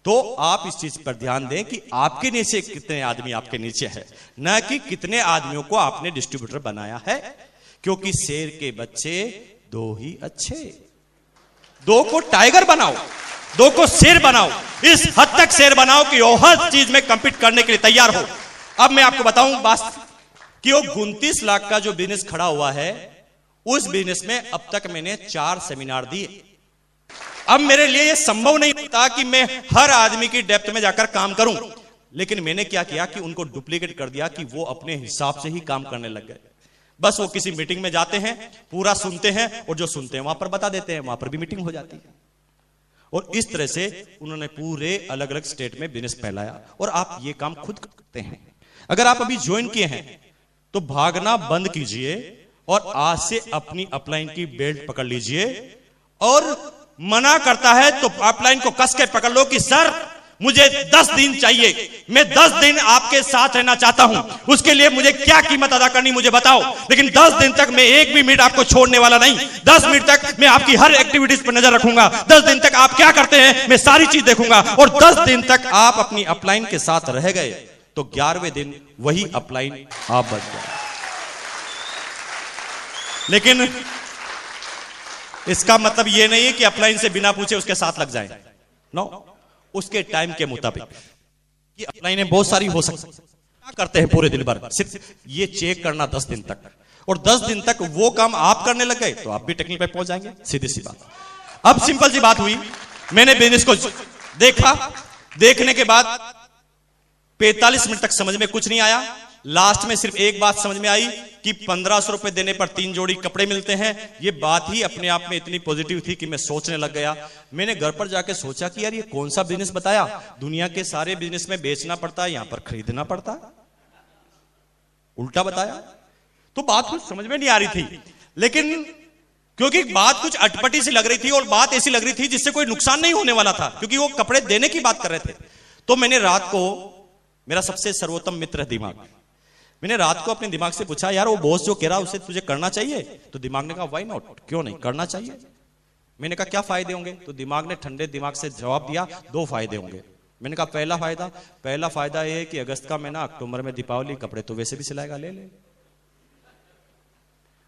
तो आप इस चीज पर ध्यान दें कि आपके नीचे कितने आदमी आपके नीचे है, न कि कितने आदमियों को आपने डिस्ट्रीब्यूटर बनाया है। क्योंकि शेर के बच्चे 2 ही अच्छे। 2 को टाइगर बनाओ, 2 को शेर बनाओ। इस हद तक शेर बनाओ कि वो हर चीज में कंपीट करने के लिए तैयार हो। अब मैं आपको बताऊं बात कि वो 29 लाख का जो बिजनेस खड़ा हुआ है, उस बिजनेस में अब तक मैंने 4 सेमिनार दिए। अब मेरे लिए यह संभव नहीं होता कि मैं हर आदमी की डेप्थ में जाकर काम करूं, लेकिन मैंने क्या किया कि उनको डुप्लीकेट कर दिया कि वो अपने हिसाब से ही काम करने लग गए। बस वो किसी मीटिंग में जाते हैं, पूरा सुनते हैं और जो सुनते हैं वहां पर बता देते हैं, वहां पर भी मीटिंग हो जाती है। और इस तरह से उन्होंने पूरे अलग अलग स्टेट में बिजनेस फैलाया। और आप ये काम खुद करते हैं। अगर आप अभी ज्वाइन किए हैं तो भागना बंद कीजिए और आज से अपनी अपलाइन की बेल्ट पकड़ लीजिए। और मना करता है तो अपलाइन को कस के पकड़ लो कि सर मुझे 10 दिन चाहिए, मैं 10 दिन आपके साथ रहना चाहता हूं, उसके लिए मुझे क्या कीमत अदा करनी मुझे बताओ। लेकिन 10 दिन तक मैं एक भी मिनट आपको छोड़ने वाला नहीं। 10 मिनट तक मैं आपकी हर एक्टिविटीज पर नजर रखूंगा। 10 दिन तक आप क्या करते हैं मैं सारी चीज देखूंगा। और 10 दिन तक आप अपनी अपलाइन के साथ रह गए तो 11वें दिन वही अपलाइन आप बन गए। लेकिन इसका मतलब यह नहीं है कि अपलाइन से बिना पूछे उसके साथ लग जाए। नो, उसके टाइम के मुताबिक कि अपलाइनें बहुत सारी हो सकती हैं। क्या करते हैं पूरे दिन भर? सिर्फ ये चेक करना 10 दिन तक, और 10 दिन तक वो काम आप करने लग गए तो आप भी टेक्निक पे पहुंच जाएंगे। सीधी सी बात। अब सिंपल सी बात हुई, मैंने बिजनेस को देखा, देखने के बाद 45 मिनट तक समझ में कुछ नहीं आया। लास्ट में सिर्फ एक बात समझ में आई कि 1500 रुपए देने पर 3 जोड़ी कपड़े मिलते हैं। ये बात ही अपने आप में इतनी पॉजिटिव थी कि मैं सोचने लग गया। मैंने घर पर जाके सोचा कि यार ये कौन सा बिजनेस बताया, दुनिया के सारे बिजनेस में बेचना पड़ता है, यहां पर खरीदना पड़ता है, उल्टा बताया। तो बात कुछ समझ में नहीं आ रही थी, लेकिन क्योंकि बात कुछ अटपटी सी लग रही थी और बात ऐसी लग रही थी जिससे कोई नुकसान नहीं होने वाला था, क्योंकि वो कपड़े देने की बात कर रहे थे। तो मैंने रात को, मेरा सबसे सर्वोत्तम मित्र है दिमाग, मैंने रात को अपने दिमाग से पूछा यार वो बॉस जो कह रहा है उसे तुझे करना चाहिए? तो दिमाग ने कहा व्हाई नॉट, क्यों नहीं करना चाहिए। मैंने कहा क्या फायदे होंगे? तो दिमाग ने ठंडे दिमाग से जवाब दिया 2 फायदे होंगे। मैंने कहा पहला फायदा ये है कि अगस्त का महीना, अक्टूबर में दीपावली, कपड़े तो वैसे भी सिलाएगा, ले ले।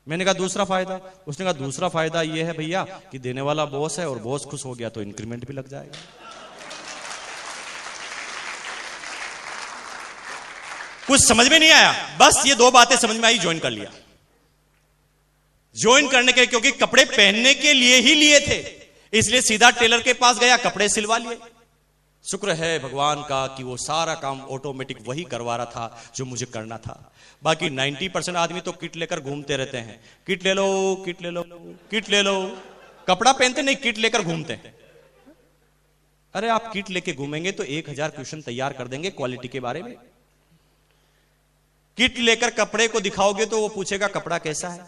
मैंने कहा दूसरा फायदा? उसने कहा दूसरा फायदा ये है भैया कि देने वाला बॉस है और बॉस खुश हो गया तो इंक्रीमेंट भी लग जाएगा। कुछ समझ में नहीं आया, बस ये 2 बातें समझ में आई, ज्वाइन कर लिया। ज्वाइन करने के, क्योंकि कपड़े पहनने के लिए ही लिए थे, इसलिए सीधा टेलर के पास गया, कपड़े सिलवा लिए। शुक्र है भगवान का कि वो सारा काम ऑटोमेटिक वही करवा रहा था जो मुझे करना था। बाकी 90% आदमी तो किट लेकर घूमते रहते हैं, किट ले लो, किट ले लो, किट ले लो। कपड़ा पहनते नहीं, किट लेकर घूमते हैं। अरे आप किट लेके घूमेंगे तो 1000 क्वेश्चन तैयार कर देंगे क्वालिटी के बारे में। किट लेकर कपड़े को दिखाओगे तो वो पूछेगा कपड़ा कैसा है।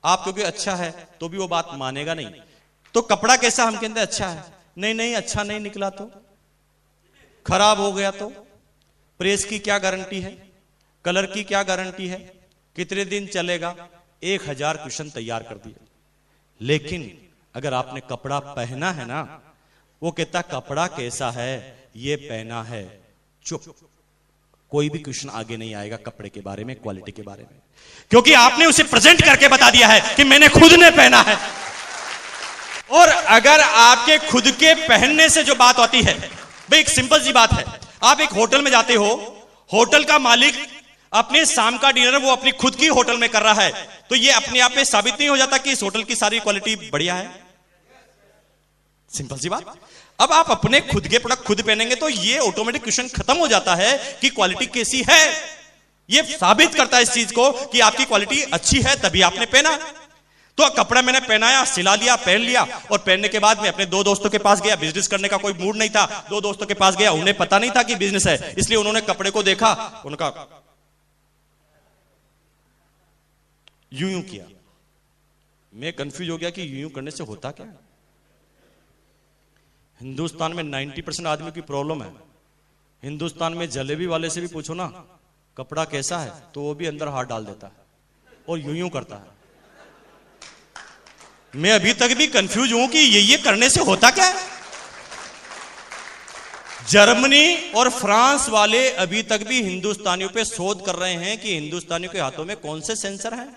आप क्योंकि अच्छा है तो भी वो बात मानेगा नहीं। तो कपड़ा कैसा, हम कहते हैं अच्छा है, नहीं अच्छा नहीं निकला तो, खराब हो गया तो, प्रेस की क्या गारंटी है, कलर की क्या गारंटी है, कितने दिन चलेगा, 1000 क्वेश्चन तैयार कर दिए। लेकिन अगर आपने कपड़ा पहना है ना, वो कहता कपड़ा कैसा है, ये पहना है, चुप, कोई भी क्वेश्चन आगे नहीं आएगा कपड़े के बारे में, क्वालिटी के बारे में, क्योंकि आपने उसे प्रेजेंट करके बता दिया है कि मैंने खुद ने पहना है। और अगर आपके खुद के पहनने से जो बात आती है, भाई एक सिंपल सी बात है, आप एक होटल में जाते हो, होटल का मालिक अपने शाम का डिनर वो अपनी खुद की होटल में कर रहा है, तो ये अपने आप में साबित नहीं हो जाता कि इस होटल की सारी क्वालिटी बढ़िया है? सिंपल सी बात। अब आप अपने खुद के प्रोडक्ट खुद पहनेंगे तो ये ऑटोमेटिक क्वेश्चन खत्म हो जाता है कि क्वालिटी कैसी है। ये साबित करता है इस चीज को कि आपकी क्वालिटी अच्छी है, तभी आपने पहना। तो कपड़ा मैंने पहनाया, सिला लिया, पहन लिया, और पहनने के बाद मैं अपने 2 दोस्तों के पास गया। बिजनेस करने का कोई मूड नहीं था, 2 दोस्तों के पास गया, उन्हें पता नहीं था कि बिजनेस है, इसलिए उन्होंने कपड़े को देखा, उनका यूं यूं किया। मैं कंफ्यूज हो गया कि यूं यूं करने से होता क्या। हिंदुस्तान में 90% आदमी की प्रॉब्लम है। हिंदुस्तान में जलेबी वाले से भी पूछो ना कपड़ा कैसा है, तो वो भी अंदर हाथ डाल देता है और यूं यूं करता है। मैं अभी तक भी कंफ्यूज हूं कि ये करने से होता क्या है। जर्मनी और फ्रांस वाले अभी तक भी हिंदुस्तानियों पे शोध कर रहे हैं कि हिंदुस्तानियों के हाथों में कौन से सेंसर हैं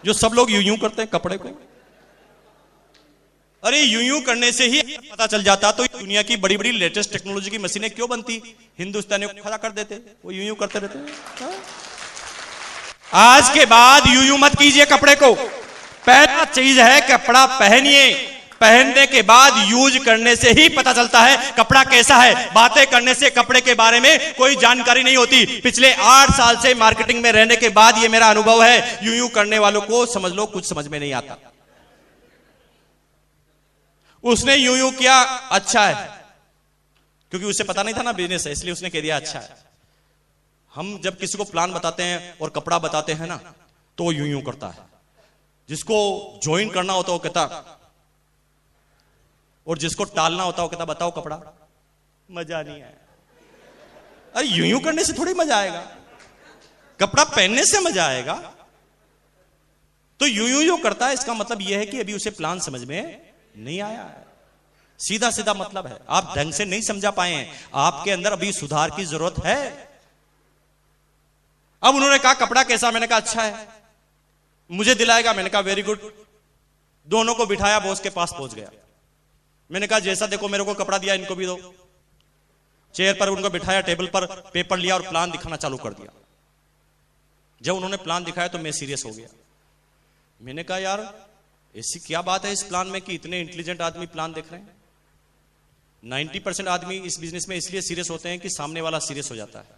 जो सब लोग यूं यूं करते हैं कपड़े को। अरे यूं यूं करने से ही पता चल जाता तो दुनिया की बड़ी बड़ी लेटेस्ट टेक्नोलॉजी की मशीनें क्यों बनती, हिंदुस्तानियों को खड़ा कर देते, वो यूं यूं करते रहते। आज के बाद यूं यूं मत कीजिए कपड़े को। पहला चीज है कपड़ा पहनिए, पहनने के बाद यूज करने से ही पता चलता है कपड़ा कैसा है। बातें करने से कपड़े के बारे में कोई जानकारी नहीं होती। पिछले 8 साल से मार्केटिंग में रहने के बाद ये मेरा अनुभव है, यूं यूं करने वालों को समझ लो कुछ समझ में नहीं आता। उसने यूं यूं किया, अच्छा है, क्योंकि उसे पता नहीं था ना बिजनेस है, इसलिए उसने कह दिया अच्छा है। हम जब किसी को प्लान बताते हैं और कपड़ा बताते हैं ना, तो वो यूं यूं करता है। जिसको ज्वाइन करना होता है वो कहता, और जिसको टालना होता है वो कहता बताओ कपड़ा, मजा नहीं आया। अरे यूं यूं करने से थोड़ी मजा आएगा, कपड़ा पहनने से मजा आएगा। तो यूं यूं जो करता है इसका मतलब यह है कि अभी उसे प्लान समझ में नहीं आया है। सीधा सीधा मतलब है, आप ढंग से नहीं समझा पाए हैं, आपके अंदर अभी सुधार की जरूरत है। अब उन्होंने कहा कपड़ा कैसा, मैंने कहा अच्छा है, मुझे दिलाएगा, मैंने कहा वेरी गुड। दोनों को बिठाया, बॉस के पास पहुंच गया। मैंने कहा जैसा देखो मेरे को कपड़ा दिया इनको भी दो। चेयर पर उनको बिठाया, टेबल पर पेपर लिया और प्लान दिखाना चालू कर दिया। जब उन्होंने प्लान दिखाया तो मैं सीरियस हो गया। मैंने कहा यार ऐसी क्या बात है इस प्लान में कि इतने इंटेलिजेंट आदमी प्लान देख रहे हैं। 90% आदमी इस बिजनेस में इसलिए सीरियस होते हैं कि सामने वाला सीरियस हो जाता है।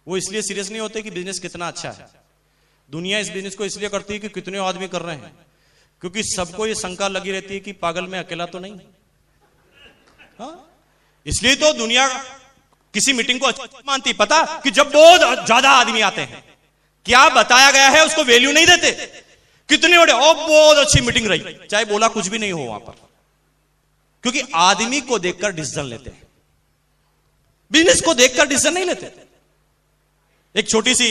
वो इसलिए सीरियस नहीं होते कि बिजनेस कितना अच्छा है। दुनिया इस बिजनेस को इसलिए करती है कि कितने आदमी कर रहे हैं, क्योंकि सबको ये शंका लगी रहती है कि पागल में अकेला तो नहीं। हाँ? इसलिए तो दुनिया किसी मीटिंग को अच्छा मानती, पता कि जब बहुत ज्यादा आदमी आते हैं, क्या बताया गया है उसको वैल्यू नहीं देते। कितने बड़े बहुत अच्छी मीटिंग रही, चाहे बोला कुछ भी नहीं हो वहां पर, क्योंकि आदमी को देखकर डिसीजन लेते हैं, बिजनेस को देखकर डिसीजन नहीं लेते। एक छोटी सी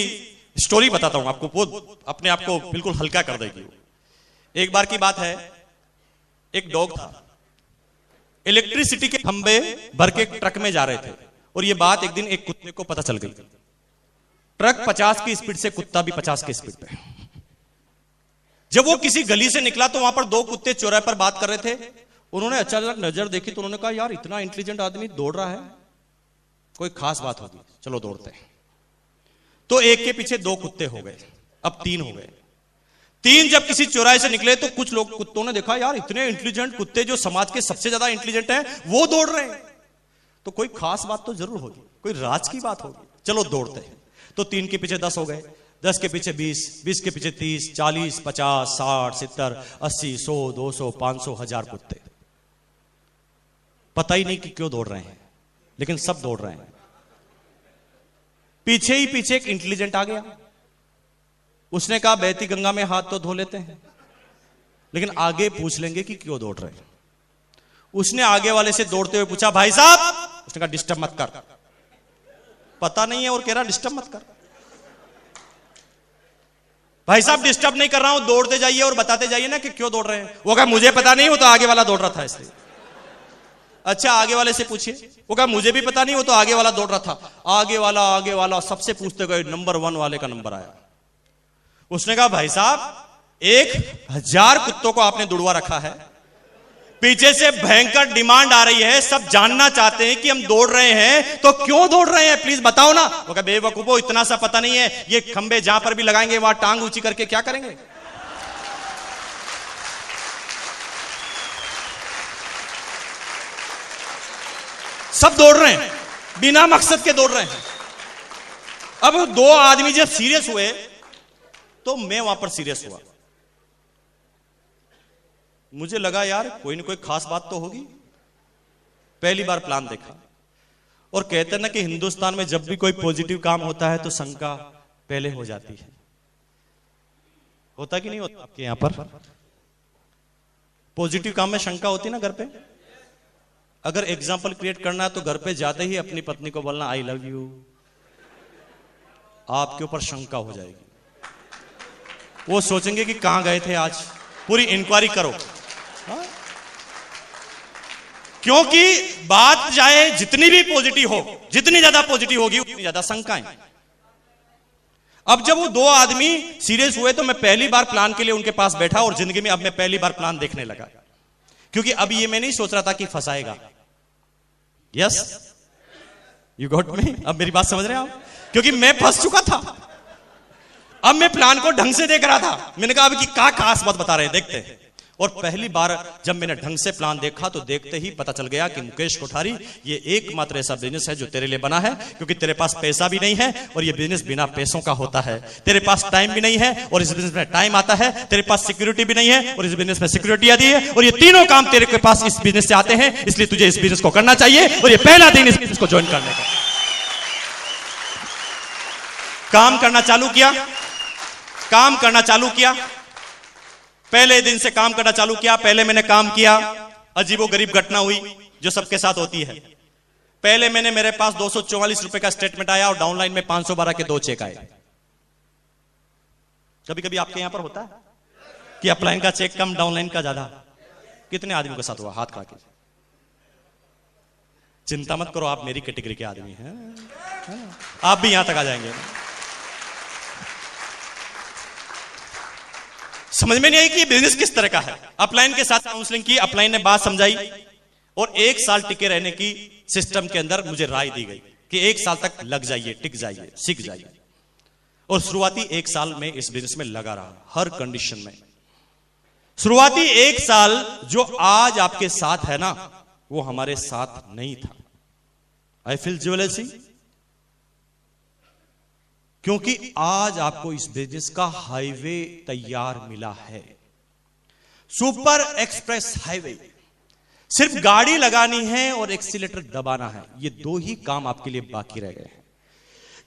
स्टोरी बताता हूं आपको, वो अपने आप को बिल्कुल हल्का कर देगी। एक बार की बात है, एक डॉग था, इलेक्ट्रिसिटी के खंभे भर के ट्रक में जा रहे थे, और यह बात एक दिन एक कुत्ते को पता चल गई। ट्रक 50 की स्पीड से, कुत्ता भी 50 की स्पीड पे। जब वो किसी गली से निकला तो वहां पर 2 कुत्ते चौराहे पर बात कर रहे थे। उन्होंने अचानक नजर देखी तो उन्होंने कहा यार इतना इंटेलिजेंट आदमी दौड़ रहा है, कोई खास बात होगी, चलो दौड़ते हैं। तो एक के पीछे 2 कुत्ते हो गए, अब 3 हो गए। 3 जब किसी चौराहे से निकले तो कुछ लोग कुत्तों ने देखा यार इतने इंटेलिजेंट कुत्ते जो समाज के सबसे ज्यादा इंटेलिजेंट हैं वो दौड़ रहे हैं, तो कोई खास बात तो जरूर होगी, कोई राज की बात होगी, चलो दौड़ते हैं। तो 3 के पीछे 10 हो गए, 10 के पीछे 20, 20 के पीछे 30, 40, 50, 60, 70, 80, 100, 200, 500, 1000 कुत्ते। पता ही नहीं कि क्यों दौड़ रहे हैं, लेकिन सब दौड़ रहे हैं। पीछे ही पीछे एक इंटेलिजेंट आ गया, उसने कहा बहती गंगा में हाथ तो धो लेते हैं, लेकिन आगे पूछ लेंगे कि क्यों दौड़ रहे हैं। उसने आगे वाले से दौड़ते हुए पूछा भाई साहब, उसने कहा डिस्टर्ब मत कर। पता नहीं है और कह रहा डिस्टर्ब मत कर। भाई साहब डिस्टर्ब नहीं कर रहा हूं, दौड़ते जाइए और बताते जाइए ना कि क्यों दौड़ रहे हैं। वो कहा मुझे पता नहीं, वो तो आगे वाला दौड़ रहा था इसलिए। अच्छा आगे वाले से पूछिए। वो कहा मुझे भी पता नहीं, वो तो आगे वाला दौड़ रहा था। आगे वाला सबसे पूछते गए, नंबर 1 वाले का नंबर आया। उसने कहा भाई साहब 1000 कुत्तों को आपने दुड़वा रखा है, पीछे से भयंकर डिमांड आ रही है, सब जानना चाहते हैं कि हम दौड़ रहे हैं तो क्यों दौड़ रहे हैं, प्लीज बताओ ना। वो कहा बेवकूफो, इतना सा पता नहीं है, ये खंबे जहां पर भी लगाएंगे वहां टांग ऊंची करके क्या करेंगे। सब दौड़ रहे हैं, बिना मकसद के दौड़ रहे हैं। अब 2 आदमी जब सीरियस हुए तो मैं वहां पर सीरियस हुआ। मुझे लगा यार कोई ना कोई खास बात तो होगी। पहली बार प्लान देखा, और कहते हैं ना कि हिंदुस्तान में जब भी कोई पॉजिटिव काम होता है तो शंका पहले हो जाती है। होता कि नहीं होता आपके यहां पर? पॉजिटिव काम में शंका होती ना घर पे। अगर एग्जाम्पल क्रिएट करना है तो घर पे जाते ही अपनी पत्नी को बोलना आई लव यू, आपके ऊपर शंका हो जाएगी। वो सोचेंगे कि कहां गए थे आज, पूरी इंक्वायरी करो। हाँ? क्योंकि बात चाहे जितनी भी पॉजिटिव हो, जितनी ज्यादा पॉजिटिव होगी उतनी ज्यादा शंकाएं। अब जब वो 2 आदमी सीरियस हुए तो मैं पहली बार प्लान के लिए उनके पास बैठा, और जिंदगी में अब मैं पहली बार प्लान देखने लगा। क्योंकि अब ये मैं नहीं सोच रहा था कि फंसाएगा। Yes you got me. अब मेरी बात समझ रहे हैं आप? क्योंकि मैं फंस चुका था। अब मैं प्लान को ढंग से देख रहा था। मैंने कहा अब कि क्या खास बात बता रहे हैं, देखते हैं। और पहली बार जब मैंने ढंग से प्लान देखा तो देखते ही पता चल गया कि मुकेश कोठारी ये एकमात्र ऐसा बिजनेस है जो तेरे लिए बना है। क्योंकि तेरे पास पैसा भी नहीं है और ये बिजनेस बिना पैसों का होता है। तेरे पास टाइम भी नहीं है और इस बिजनेस में टाइम आता है। तेरे पास सिक्योरिटी भी नहीं है और इस बिजनेस में सिक्योरिटी आती है। और ये तीनों काम तेरे के पास इस बिजनेस से आते हैं, इसलिए तुझे इस बिजनेस को करना चाहिए। और ये पहला दिन इस बिजनेस को ज्वाइन करने का। काम करना चालू किया। पहले दिन से काम करना चालू किया। पहले मैंने काम किया, अजीबोगरीब घटना हुई जो सबके साथ होती है। पहले मेरे पास 244 रुपए का स्टेटमेंट आया और डाउनलाइन में 512 के 2 चेक आए। कभी कभी आपके यहां पर होता है कि अपलाइन का चेक कम, डाउनलाइन का ज्यादा। कितने आदमियों के साथ हुआ? हाथ खड़ा कीजिए। चिंता मत करो, आप मेरी कैटेगरी के आदमी हैं, आप भी यहां तक आ जाएंगे। समझ में नहीं आई कि ये बिजनेस किस तरह का है। अपलाइन के साथ काउंसलिंग की, अपलाइन ने बात समझाई और 1 साल टिके रहने की सिस्टम के अंदर मुझे राय दी गई कि 1 साल तक लग जाइए, टिक जाइए, सीख जाइए। और शुरुआती 1 साल में इस बिजनेस में लगा रहा, हर कंडीशन में। शुरुआती 1 साल जो आज आपके साथ है ना, वो हमारे साथ नहीं था। आई फील ज्वेलसी, क्योंकि आज आपको इस बिजनेस का हाईवे तैयार मिला है। Super express highway. सिर्फ गाड़ी लगानी है और एक्सीलेटर दबाना है, ये 2 ही काम आपके लिए बाकी रह गए हैं।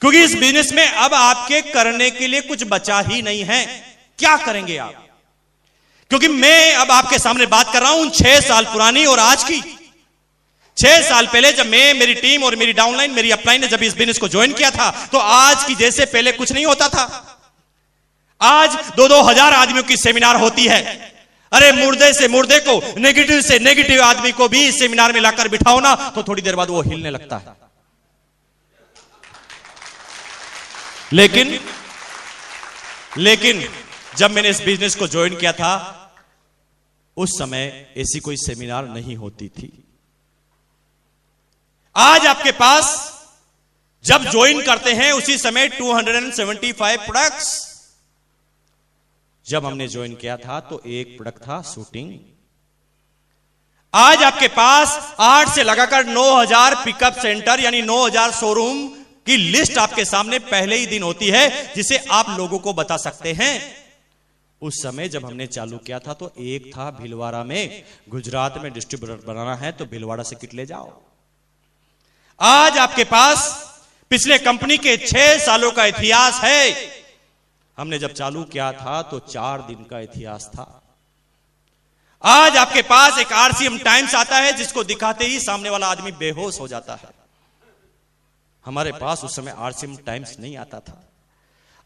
क्योंकि इस बिजनेस में अब आपके करने के लिए कुछ बचा ही नहीं है। क्या करेंगे आप? क्योंकि मैं अब आपके सामने बात कर रहा हूं 6 साल पुरानी और आज की। 6 साल पहले जब मैं, मेरी टीम और मेरी डाउनलाइन, मेरी अपलाइन ने जब इस बिजनेस को ज्वाइन किया था तो आज की जैसे पहले कुछ नहीं होता था। आज 2-2 हजार आदमियों की सेमिनार होती है। अरे मुर्दे से मुर्दे को, नेगेटिव से नेगेटिव आदमी को भी इस सेमिनार में लाकर बिठाओ ना तो थोड़ी देर बाद वो हिलने लगता है। लेकिन जब मैंने इस बिजनेस को ज्वाइन किया था उस समय ऐसी कोई सेमिनार नहीं होती थी। आज आपके पास जब ज्वाइन करते हैं उसी समय 275 प्रोडक्ट्स। जब हमने ज्वाइन किया था तो एक प्रोडक्ट था शूटिंग। आज आपके पास 8 से लगाकर 9000 पिकअप सेंटर यानी 9000 शोरूम की लिस्ट आपके सामने पहले ही दिन होती है, जिसे आप लोगों को बता सकते हैं। उस समय जब हमने चालू किया था तो एक था भीलवाड़ा में, गुजरात में डिस्ट्रीब्यूटर बनाना है तो भीलवाड़ा से किट ले जाओ। आज आपके पास पिछले कंपनी के 6 सालों का इतिहास है। हमने जब चालू किया था तो 4 दिन का इतिहास था। आज आपके पास एक आरसीएम टाइम्स आता है जिसको दिखाते ही सामने वाला आदमी बेहोश हो जाता है। हमारे पास उस समय आरसीएम टाइम्स नहीं आता था।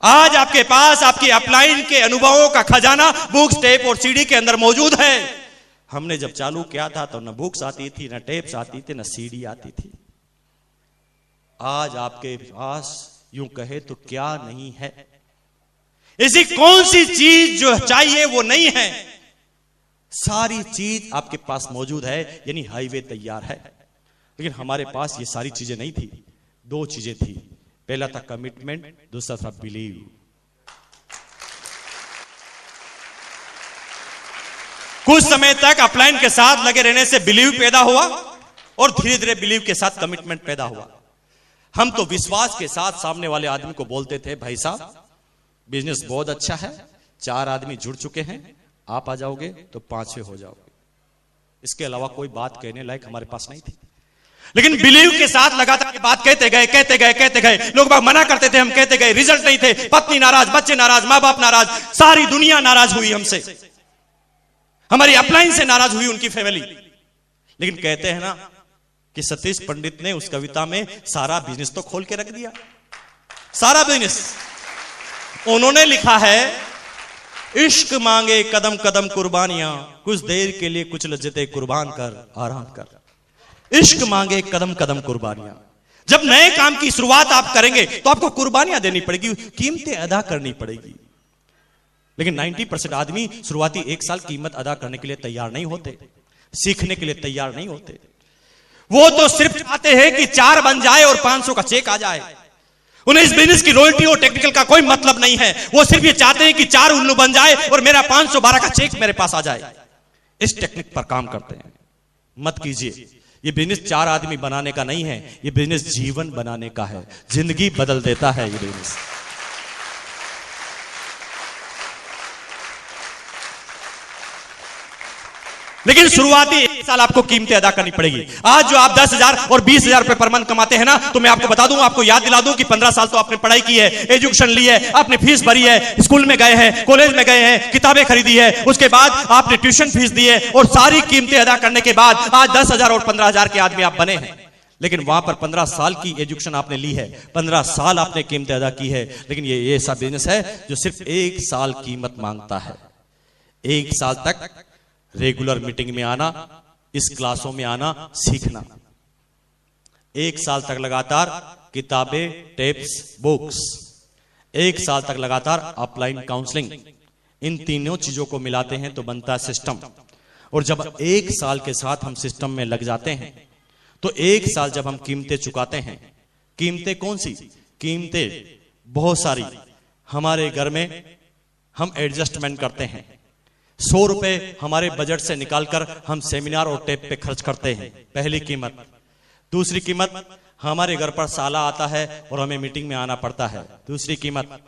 आज आपके पास आपकी अपलाइन के अनुभवों का खजाना बुक्स, टेप और सीडी के अंदर मौजूद है। हमने जब चालू किया था तो न बुक्स आती थी, न टेप्स आती थी, न सीडी आती थी। आज आपके पास यूं कहे तो क्या नहीं है? ऐसी कौन सी चीज जो चाहिए वो नहीं है? सारी चीज आपके पास मौजूद है, यानी हाईवे तैयार है। लेकिन हमारे पास ये सारी चीजें नहीं थी। दो चीजें थी, पहला था कमिटमेंट, दूसरा था बिलीव। कुछ समय तक अपलाइन के साथ लगे रहने से बिलीव पैदा हुआ और धीरे धीरे बिलीव के साथ कमिटमेंट पैदा हुआ। हम तो विश्वास के साथ सामने वाले आदमी को बोलते थे, भाई साहब बिजनेस बहुत अच्छा है, 4 आदमी जुड़ चुके हैं, आप आ जाओगे तो 5वें हो जाओगे। इसके अलावा कोई बात कहने लायक हमारे पास नहीं थी। लेकिन बिलीव के साथ लगातार बात कहते गए। लोग बाग मना करते थे, हम कहते गए, रिजल्ट नहीं थे। पत्नी नाराज, बच्चे नाराज, मां बाप नाराज, सारी दुनिया नाराज हुई हमसे, हमारी अपलाइन से नाराज हुई उनकी फैमिली। लेकिन कहते हैं ना कि सतीश पंडित ने उस कविता में सारा बिजनेस तो खोल के रख दिया। सारा बिजनेस उन्होंने लिखा है, इश्क मांगे कदम कदम कुर्बानियां, कुछ देर के लिए कुछ लज्जतें कुर्बान कर आराम कर। इश्क मांगे कदम कदम कुर्बानियां। जब नए काम की शुरुआत आप करेंगे तो आपको कुर्बानियां देनी पड़ेगी, कीमतें अदा करनी पड़ेगी। लेकिन 90% आदमी शुरुआती 1 साल कीमत अदा करने के लिए तैयार नहीं होते, सीखने के लिए तैयार नहीं होते। वो तो सिर्फ चाहते हैं कि 4 बन जाए और 500 का चेक आ जाए। उन्हें इस बिजनेस की रॉयल्टी और टेक्निकल का कोई मतलब नहीं है। वो सिर्फ ये चाहते हैं कि 4 उल्लू बन जाए और मेरा 512 का चेक मेरे पास आ जाए। इस टेक्निक पर काम करते हैं। मत कीजिए। ये बिजनेस 4 आदमी बनाने का नहीं है, ये बिजनेस जीवन बनाने का है। जिंदगी बदल देता है ये बिजनेस। लेकिन शुरुआती 1 साल आपको कीमतें अदा करनी पड़ेगी। आज जो आप 10,000 और 20,000 रुपए पर मंथ कमाते हैं ना, तो मैं आपको बता दूं, आपको याद दिला दूं कि 15 साल तो आपने पढ़ाई की है, एजुकेशन ली है, आपने फीस भरी है, स्कूल में गए हैं, कॉलेज में गए हैं, किताबें खरीदी है, उसके बाद आपने ट्यूशन फीस दी है और सारी कीमतें अदा करने के बाद आज 10,000 और 15,000 के आदमी आप बने हैं। लेकिन वहां पर 15 साल की एजुकेशन आपने ली है, 15 साल आपने कीमतें अदा की है। लेकिन ये ऐसा बिजनेस है जो सिर्फ 1 साल कीमत मांगता है। 1 साल तक रेगुलर मीटिंग में आना, इस क्लासों में आना, सीखना। 1 साल तक लगातार किताबें, टेप्स, बुक्स। 1 साल तक लगातार अपलाइन काउंसलिंग। इन तीनों चीजों को मिलाते हैं तो बनता है सिस्टम। और जब 1 साल के साथ हम सिस्टम में लग जाते हैं तो 1 साल जब हम कीमतें चुकाते हैं, कीमतें कौन सी? कीमतें बहुत सारी। हमारे घर में हम एडजस्टमेंट करते हैं। 100 रुपए हमारे बजट से निकालकर हम सेमिनार और टेप पे खर्च करते हैं, पहली कीमत। दूसरी कीमत, हमारे घर पर साला आता है और हमें मीटिंग में आना पड़ता है, दूसरी कीमत।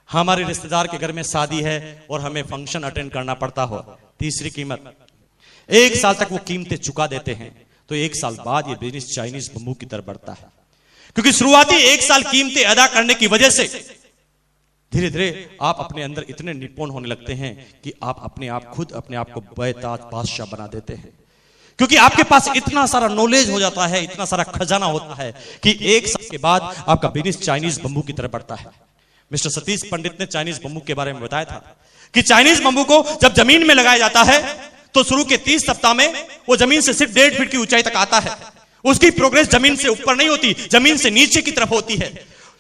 हमारे रिश्तेदार के घर में शादी है और हमें फंक्शन अटेंड करना पड़ता हो, तीसरी कीमत। 1 साल तक वो कीमतें चुका देते हैं तो 1 साल बाद ये बिजनेस चाइनीज बम्बू की तरफ बढ़ता है। क्योंकि शुरुआती 1 साल कीमतें अदा करने की वजह से धीरे धीरे आप अपने अंदर इतने निपुण होने लगते हैं कि आप खुद अपने आप को बेताज बादशाह बना देते हैं। क्योंकि आपके पास इतना सारा नॉलेज हो जाता है, इतना सारा खजाना होता है कि 1 साल के बाद आपका बिजनेस चाइनीज बम्बू की तरफ बढ़ता है। मिस्टर सतीश पंडित ने चाइनीज बम्बू के बारे में बताया था कि चाइनीज बम्बू को जब जमीन में लगाया जाता है तो शुरू के 30 सप्ताह में वो जमीन से सिर्फ 1.5 फीट की ऊंचाई तक आता है। उसकी प्रोग्रेस जमीन से ऊपर नहीं होती, जमीन से नीचे की तरफ होती है।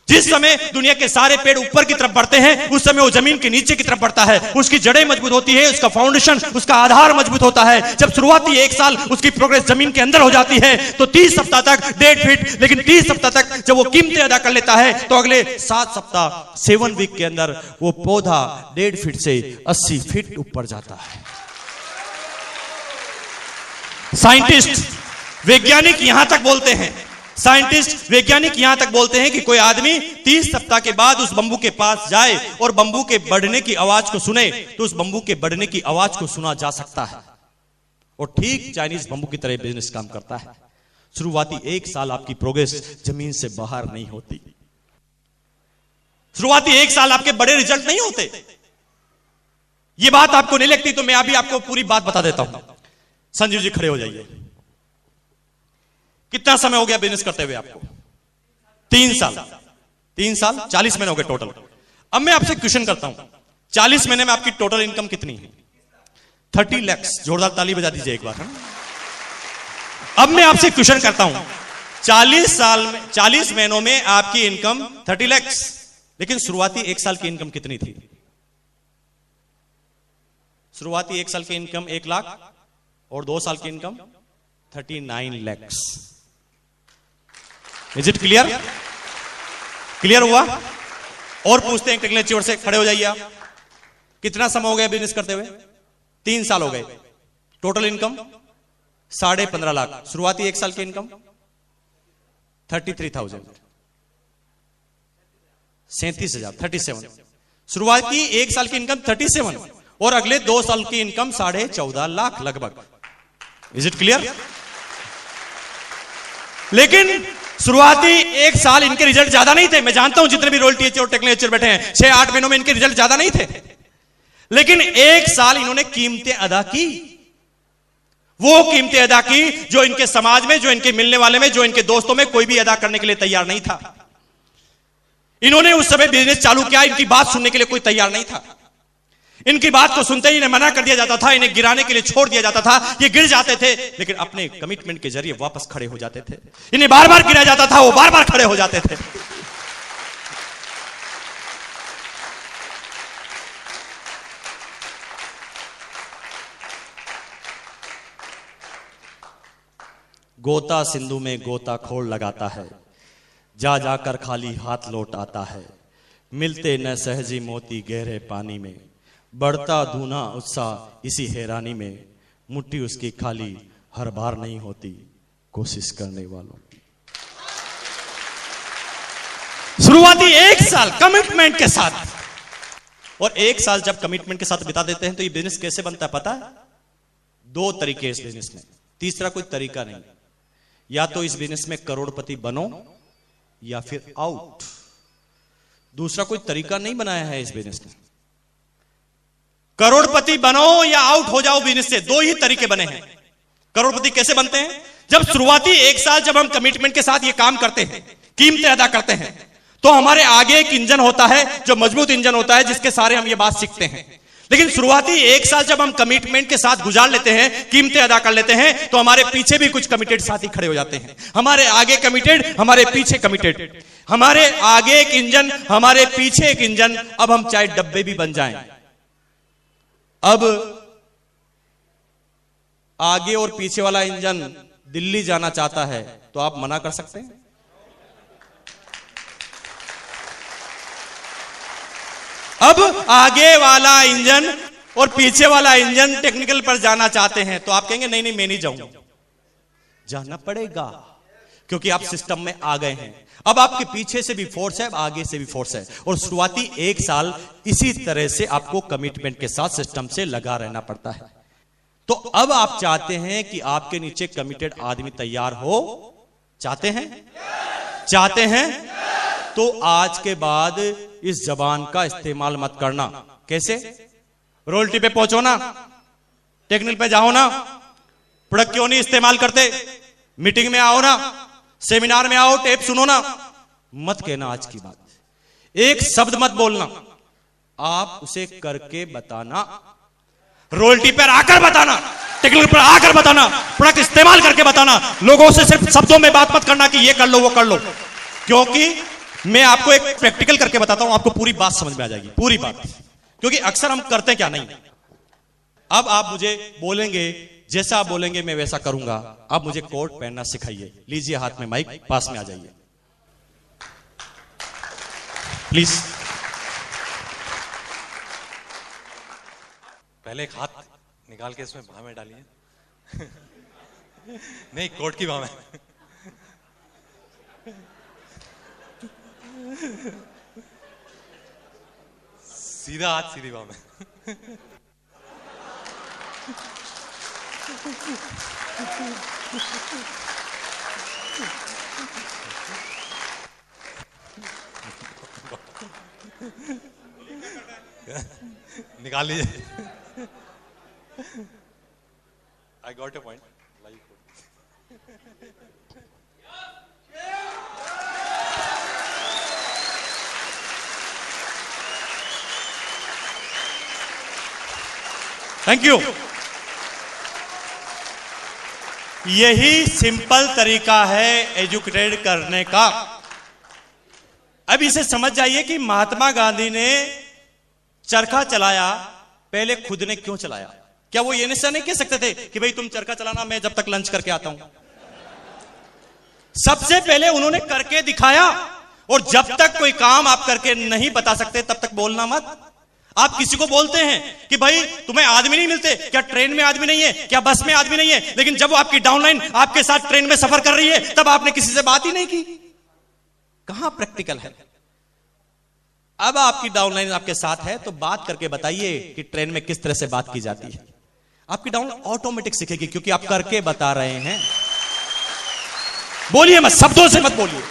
जिस समय दुनिया के सारे पेड़ ऊपर की तरफ बढ़ते हैं, उस समय वो जमीन के नीचे की तरफ बढ़ता है। उसकी जड़ें मजबूत होती है, उसका फाउंडेशन, उसका आधार मजबूत होता है। जब शुरुआती 1 साल उसकी प्रोग्रेस जमीन के अंदर हो जाती है तो 30 सप्ताह तक 1.5 फीट, लेकिन 30 सप्ताह तक जब वो कीमतें अदा कर लेता है तो अगले 7 सप्ताह 7 वीक के अंदर वो पौधा 1.5 फीट से 80 फीट ऊपर जाता है। साइंटिस्ट, वैज्ञानिक यहां तक बोलते हैं, वैज्ञानिक यहां तक बोलते हैं कि कोई आदमी 30 सप्ताह के बाद उस बंबू के पास जाए और बंबू के बढ़ने की आवाज को सुने तो उस बंबू के बढ़ने की आवाज को सुना जा सकता है। और ठीक चाइनीज बंबू की तरह बिजनेस काम करता है। शुरुआती 1 साल आपकी प्रोग्रेस जमीन से बाहर नहीं होती। शुरुआती 1 साल आपके बड़े रिजल्ट नहीं होते। ये बात आपको नहीं लगती तो मैं अभी आपको पूरी बात बता देता हूं। संजीव जी खड़े हो जाइए। कितना समय हो गया बिजनेस करते हुए आपको? 3 साल। 3 साल 40 महीने हो गए टोटल। अब मैं आपसे क्वेश्चन करता हूं, 40 महीने में आपकी टोटल इनकम कितनी है? 30 लाख। जोरदार ताली बजा दीजिए एक बार। अब मैं आपसे क्वेश्चन करता हूं, 40 महीनों में आपकी इनकम 30 लाख, लेकिन शुरुआती 1 साल की इनकम कितनी थी? शुरुआती 1 साल की इनकम 1 लाख और 2 साल की income 39 lakh. Is it clear? Clear हुआ? और पूछते हैं टेक्निकल चोर से, खड़े हो जाइए आप। कितना समय हो गया बिजनेस करते हुए? 3 साल हो गए। Total income 15.5 lakh. शुरुआती 1 साल की इनकम 33,000, 37,000, 37। शुरुआती 1 साल की इनकम 37 और अगले 2 साल की इनकम 14.5 लाख लगभग। Is it clear? लेकिन शुरुआती 1 साल इनके रिजल्ट ज्यादा नहीं थे। मैं जानता हूं जितने भी रॉयल्टी एचआर और टेक्निकल एचआर बैठे हैं, 6-8 महीनों में इनके रिजल्ट ज्यादा नहीं थे, लेकिन 1 साल इन्होंने कीमतें अदा की। वो कीमतें अदा की जो इनके समाज में, जो इनके मिलने वाले में, जो इनके दोस्तों में कोई भी अदा करने के लिए तैयार नहीं था। इन्होंने उस समय बिजनेस चालू किया, इनकी बात सुनने के लिए कोई तैयार नहीं था। इनकी बात को सुनते ही इन्हें मना कर दिया जाता था, इन्हें गिराने के लिए छोड़ दिया जाता था। ये गिर जाते थे, लेकिन अपने कमिटमेंट के जरिए वापस खड़े हो जाते थे। इन्हें बार बार गिराया जाता था, वो बार बार खड़े हो जाते थे। गोता सिंधु में गोताखोर लगाता है, जा जाकर खाली हाथ लौट आता है। मिलते न सहजी मोती गहरे पानी में, बढ़ता धूना उत्साह इसी हैरानी में। मुट्ठी उसकी खाली हर बार नहीं होती कोशिश करने वालों की। शुरुआती 1 साल कमिटमेंट के साथ, और 1 साल जब कमिटमेंट के साथ बिता देते हैं तो ये बिजनेस कैसे बनता है पता है? 2 तरीके इस बिजनेस में, तीसरा कोई तरीका नहीं। या तो इस बिजनेस में करोड़पति बनो या फिर आउट। दूसरा कोई तरीका नहीं बनाया है इस बिजनेस में। करोड़पति बनो या आउट हो जाओ बिजनेस से, 2 ही तरीके बने हैं। करोड़पति कैसे बनते हैं? जब शुरुआती 1 साल जब हम कमिटमेंट के साथ ये काम करते हैं, कीमतें अदा करते हैं, तो हमारे आगे एक इंजन होता है जो मजबूत इंजन होता है, जिसके सारे हम ये बात सीखते हैं। लेकिन शुरुआती 1 साल जब हम कमिटमेंट के साथ गुजार लेते हैं, कीमतें अदा कर लेते हैं, तो हमारे पीछे भी कुछ कमिटेड साथी खड़े हो जाते हैं। हमारे आगे कमिटेड, हमारे पीछे कमिटेड। हमारे आगे एक इंजन, हमारे पीछे एक इंजन। अब हम चाहे डब्बे भी बन जाएं, अब आगे और पीछे वाला इंजन दिल्ली जाना चाहता है तो आप मना कर सकते हैं? अब आगे वाला इंजन और पीछे वाला इंजन टेक्निकल पर जाना चाहते हैं तो आप कहेंगे नहीं नहीं मैं नहीं जाऊंगा। जाना पड़ेगा, क्योंकि आप सिस्टम में आ गए हैं। अब आपके पीछे से भी फोर्स है, अब आगे से भी फोर्स है, और शुरुआती 1 साल इसी तरह से आपको कमिटमेंट के साथ सिस्टम से लगा रहना पड़ता है। तो अब आप चाहते हैं कि आपके नीचे कमिटेड आदमी तैयार हो? चाहते हैं? चाहते हैं? तो आज के बाद इस जबान का इस्तेमाल मत करना। कैसे? रॉयल्टी पे पहुंचो ना, टेक्निकल पे जाओ ना, प्रोडक्ट क्यों नहीं इस्तेमाल करते? मीटिंग में आओ ना, सेमिनार में आओ, टेप सुनो ना। मत कहना आज की बात, एक शब्द मत बोलना, आप उसे करके बताना, रॉयल्टी पर आकर बताना, टेक्निकल पर आकर बताना, प्रोडक्ट इस्तेमाल करके बताना। लोगों से सिर्फ शब्दों में बात मत करना कि ये कर लो वो कर लो, क्योंकि मैं आपको एक प्रैक्टिकल करके बताता हूं, आपको पूरी बात समझ में आ जाएगी, पूरी बात, क्योंकि अक्सर हम करते क्या नहीं। अब आप मुझे बोलेंगे, जैसा आप बोलेंगे मैं वैसा करूंगा। आप मुझे कोट पहनना सिखाइए। लीजिए हाथ में माइक, पास में आ जाइए प्लीज। पहले एक हाथ निकाल के इसमें बाह में डालिए। नहीं, कोट की बाह में। सीधा हाथ सीधी बाह में। निकाल लीजिए। I got a point. Thank you. यही सिंपल तरीका है एजुकेटेड करने का। अब इसे समझ जाइए कि महात्मा गांधी ने चरखा चलाया, पहले खुद ने क्यों चलाया? क्या वो ये नहीं कह सकते थे कि भाई तुम चरखा चलाना, मैं जब तक लंच करके आता हूं? सबसे पहले उन्होंने करके दिखाया। और जब तक कोई काम आप करके नहीं बता सकते तब तक बोलना मत। आप किसी को बोलते हैं कि भाई तुम्हें आदमी नहीं मिलते क्या? ट्रेन में आदमी नहीं है क्या? बस में आदमी नहीं है? लेकिन जब वो आपकी डाउनलाइन आपके साथ ट्रेन में सफर कर रही है तब आपने किसी से बात ही नहीं की। कहां प्रैक्टिकल है? अब आपकी डाउनलाइन आपके साथ है तो बात करके बताइए कि ट्रेन में किस तरह से बात की जाती है। आपकी डाउनलाइन ऑटोमेटिक सीखेगी क्योंकि आप करके बता रहे हैं। बोलिए मत, शब्दों से मत बोलिए।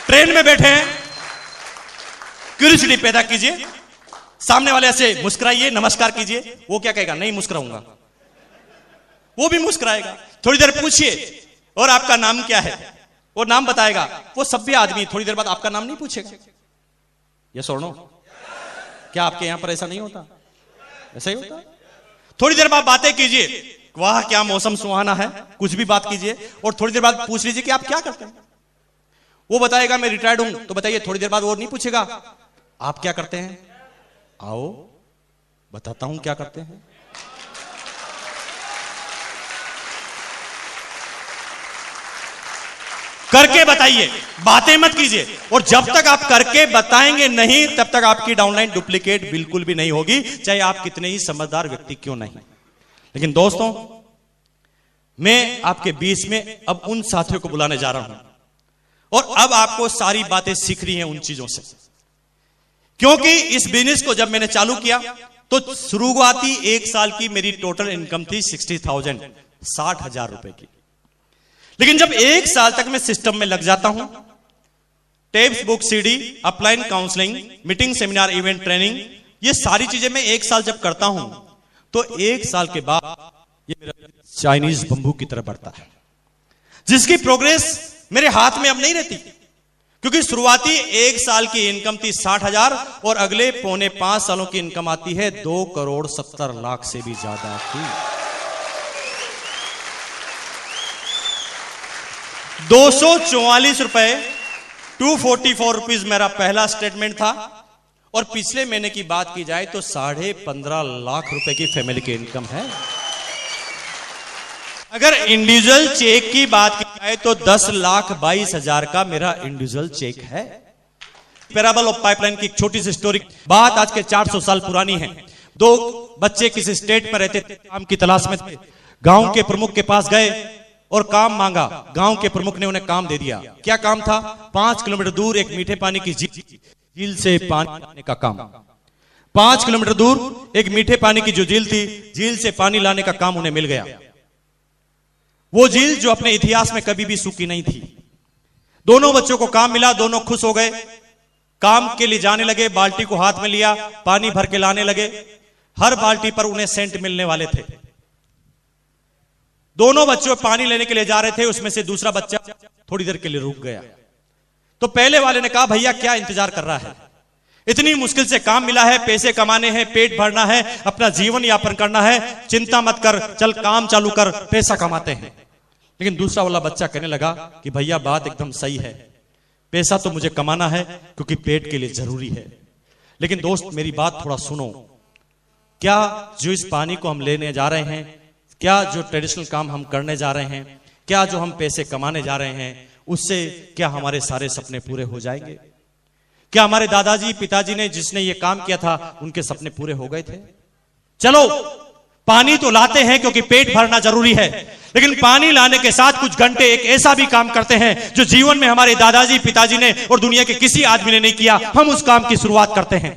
ट्रेन में बैठे हैं, क्यूरियोसिटी पैदा कीजिए, सामने वाले से मुस्कुराइए, नमस्कार कीजिए। वो क्या कहेगा? नहीं मुस्कुराऊंगा। वो भी मुस्कुराएगा। थोड़ी देर पूछिए और आपका नाम क्या है? वो नाम बताएगा। वो सभ्य आदमी थोड़ी देर बाद आपका नाम नहीं पूछेगा। यस और नो? क्या आपके यहां पर ऐसा नहीं होता? ऐसा ही होता है। थोड़ी देर बाद बातें कीजिए, वाह क्या मौसम सुहाना है, कुछ भी बात कीजिए और थोड़ी देर बाद पूछ लीजिए कि आप क्या करते हैं। वो बताएगा मैं रिटायर्ड हूं, तो बताइए। थोड़ी देर बाद वो नहीं पूछेगा आप क्या करते हैं? आओ बताता हूं क्या करते हैं। करके बताइए, बातें मत कीजिए। और जब तक आप करके बताएंगे नहीं तब तक आपकी डाउनलाइन डुप्लीकेट बिल्कुल भी नहीं होगी, चाहे आप कितने ही समझदार व्यक्ति क्यों नहीं। लेकिन दोस्तों, मैं आपके बीच में अब उन साथियों को बुलाने जा रहा हूं और अब आपको सारी बातें सीखनी है उन चीजों से। क्योंकि इस बिजनेस को जब मैंने चालू किया तो शुरुआती एक साल की मेरी टोटल इनकम थी 60,000, 60,000 रुपए की। लेकिन जब एक साल तक मैं सिस्टम में लग जाता हूं, tapes, book, CD, upline counselling, meeting, seminar, event, training, ये सारी चीजें मैं एक साल जब करता हूं तो एक साल के बाद ये मेरा चाइनीज बंबू की तरह बढ़ता है, जिसकी प्रोग्रेस मेरे हाथ में अब नहीं रहती। क्योंकि शुरुआती एक साल की इनकम थी 60,000 और अगले पौने 5 सालों की इनकम आती है 2,70,00,000 से भी ज्यादा की। 244 रुपए, 244 रुपीज मेरा पहला स्टेटमेंट था। और पिछले महीने की बात की जाए तो 15.5 लाख रुपए की फैमिली की इनकम है। अगर इंडिविजुअल चेक की बात की जाए तो 10,22,000 का मेरा इंडिविजुअल चेक है। पैराबल ऑफ पाइपलाइन की एक छोटी सी स्टोरी, बात आज के 400 साल पुरानी है। 2 बच्चे किसी स्टेट में रहते थे, काम की तलाश में थे। गांव के प्रमुख के पास गए और काम मांगा। गांव के प्रमुख ने उन्हें काम दे दिया। क्या काम था? 5 किलोमीटर दूर एक मीठे पानी की झील से पानी लाने का काम। 5 किलोमीटर दूर एक मीठे पानी की जो झील थी, झील से पानी लाने का काम उन्हें मिल गया। वो झील जो अपने इतिहास में कभी भी सूखी नहीं थी। दोनों बच्चों को काम मिला, दोनों खुश हो गए। काम के लिए जाने लगे, बाल्टी को हाथ में लिया, पानी भर के लाने लगे। हर बाल्टी पर उन्हें सेंट मिलने वाले थे। दोनों बच्चों पानी लेने के लिए जा रहे थे, उसमें से दूसरा बच्चा थोड़ी देर के लिए रुक गया। तो पहले वाले ने कहा, भैया क्या इंतजार कर रहा है? इतनी मुश्किल से काम मिला है, पैसे कमाने हैं, पेट भरना है, अपना जीवन यापन करना है, चिंता मत कर, चल काम चालू कर, पैसा कमाते हैं। लेकिन दूसरा वाला बच्चा कहने लगा कि भैया बात एकदम सही है, पैसा तो मुझे कमाना है क्योंकि पेट के लिए जरूरी है। लेकिन दोस्त मेरी बात थोड़ा सुनो, क्या जो इस पानी को हम लेने जा रहे हैं, क्या जो ट्रेडिशनल काम हम करने जा रहे हैं, क्या जो हम पैसे कमाने जा रहे हैं, उससे क्या हमारे सारे सपने पूरे हो जाएंगे? क्या हमारे दादाजी पिताजी ने जिसने ये काम किया था उनके सपने पूरे हो गए थे? चलो पानी तो लाते हैं क्योंकि पेट भरना जरूरी है, लेकिन पानी लाने के साथ कुछ घंटे एक ऐसा भी काम करते हैं जो जीवन में हमारे दादाजी पिताजी ने और दुनिया के किसी आदमी ने नहीं किया, हम उस काम की शुरुआत करते हैं।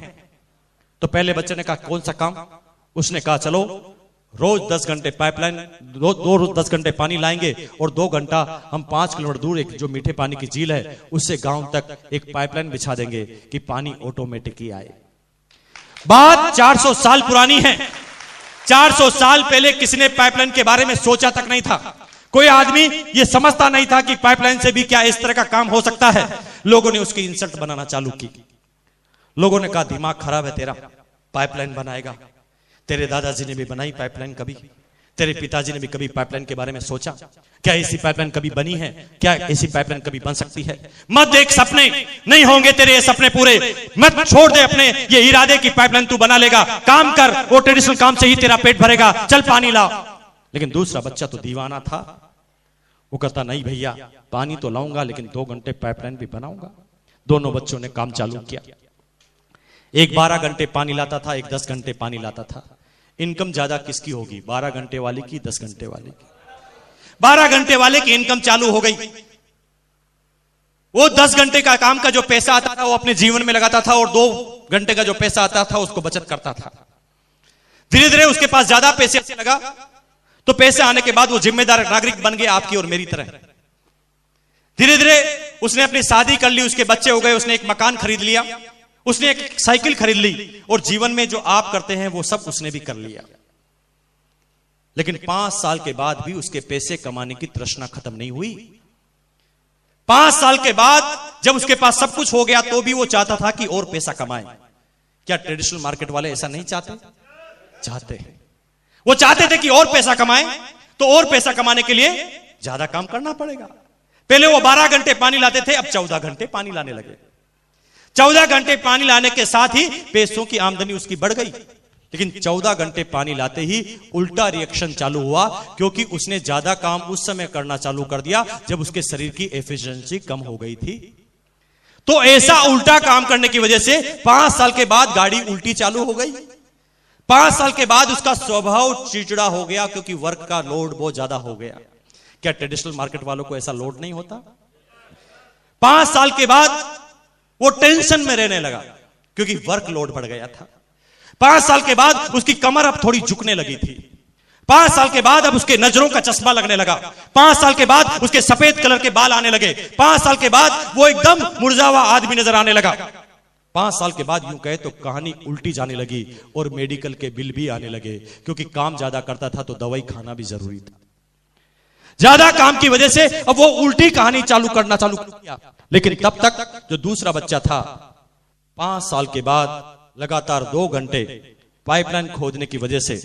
तो पहले बच्चे ने कहा कौन सा काम? उसने कहा चलो रोज 10 घंटे पाइपलाइन, रोज 10 घंटे पानी लाएंगे और 2 घंटा हम 5 किलोमीटर दूर एक जो मीठे पानी की झील है उससे गांव तक एक पाइपलाइन बिछा देंगे कि पानी ऑटोमेटिक ही आए। बात 400 साल पुरानी है। 400 साल पहले किसी ने पाइपलाइन के बारे में सोचा तक नहीं था। कोई आदमी ये समझता नहीं था कि पाइपलाइन से भी क्या इस तरह का काम हो सकता है। लोगों ने उसकी इंसल्ट बनाना चालू की। लोगों ने कहा दिमाग खराब है तेरा, पाइपलाइन बनाएगा। तेरे दादाजी ने भी बनाई पाइपलाइन कभी? तेरे पिताजी ने भी कभी पाइपलाइन के बारे में सोचा? क्या ऐसी पाइपलाइन कभी बनी है? क्या ऐसी पाइपलाइन कभी बन सकती है? मत देख सपने, नहीं होंगे तेरे ये सपने पूरे। मत छोड़ दे अपने ये इरादे की पाइपलाइन तू बना लेगा। काम कर, वो ट्रेडिशनल काम से ही तेरा पेट भरेगा, चल पानी ला। लेकिन दूसरा बच्चा तो दीवाना था, वो कहता नहीं भैया पानी तो लाऊंगा लेकिन 2 घंटे पाइपलाइन भी बनाऊंगा। दोनों बच्चों ने काम चालू किया। एक 12 घंटे पानी लाता था, एक 10 घंटे पानी लाता था। इनकम ज्यादा किसकी होगी, 12 घंटे वाले की, 10 घंटे वाले की? 12 घंटे वाले की इनकम चालू हो गई। वो 10 घंटे का काम का जो पैसा आता था वो अपने जीवन में लगाता था, और 2 घंटे का जो पैसा आता था उसको बचत करता था। धीरे धीरे उसके पास ज्यादा पैसे आने लगा, तो पैसे आने के बाद वो जिम्मेदार नागरिक बन गया आपकी और मेरी तरह। धीरे धीरे उसने अपनी शादी कर ली, उसके बच्चे हो गए, उसने एक मकान खरीद लिया, उसने एक साइकिल खरीद ली, और जीवन में जो आप करते हैं वो सब उसने भी कर लिया। लेकिन 5 साल के बाद भी उसके पैसे कमाने की तृष्णा खत्म नहीं हुई। 5 साल के बाद जब उसके पास सब कुछ हो गया तो भी वो चाहता था कि और पैसा कमाए। क्या ट्रेडिशनल मार्केट वाले ऐसा नहीं चाहते? चाहते हैं। वो चाहते थे कि और पैसा कमाए, तो और पैसा कमाने के लिए ज्यादा काम करना पड़ेगा। पहले वो 12 घंटे पानी लाते थे, अब 14 घंटे पानी लाने लगे। 14 घंटे पानी लाने के साथ ही पैसों की आमदनी उसकी बढ़ गई। लेकिन 14 घंटे पानी लाते ही उल्टा रिएक्शन चालू हुआ, क्योंकि उसने ज्यादा काम उस समय करना चालू कर दिया जब उसके शरीर की एफिशिएंसी कम हो गई थी। तो ऐसा उल्टा काम करने की वजह से 5 साल के बाद गाड़ी उल्टी चालू हो गई। 5 साल के बाद उसका स्वभाव चिड़चिड़ा हो गया, क्योंकि वर्क का लोड बहुत ज्यादा हो गया। क्या ट्रेडिशनल मार्केट वालों को ऐसा लोड नहीं होता? 5 साल के बाद वो टेंशन में रहने लगा, क्योंकि वर्क लोड बढ़ गया था। 5 साल के बाद उसकी कमर अब थोड़ी झुकने लगी थी। 5 साल के बाद अब उसके नजरों का चश्मा लगने लगा। 5 साल के बाद उसके सफेद कलर के बाल आने लगे। 5 साल के बाद वो एकदम मुरझा हुआ आदमी नजर आने लगा। 5 साल के बाद यूं कहे तो कहानी उल्टी जाने लगी, और मेडिकल के बिल भी आने लगे, क्योंकि काम ज्यादा करता था तो दवाई खाना भी जरूरी था। ज्यादा काम की वजह से अब वो उल्टी कहानी चालू किया। लेकिन तब तक जो दूसरा बच्चा था, 5 साल के बाद लगातार 2 घंटे पाइपलाइन खोदने की वजह से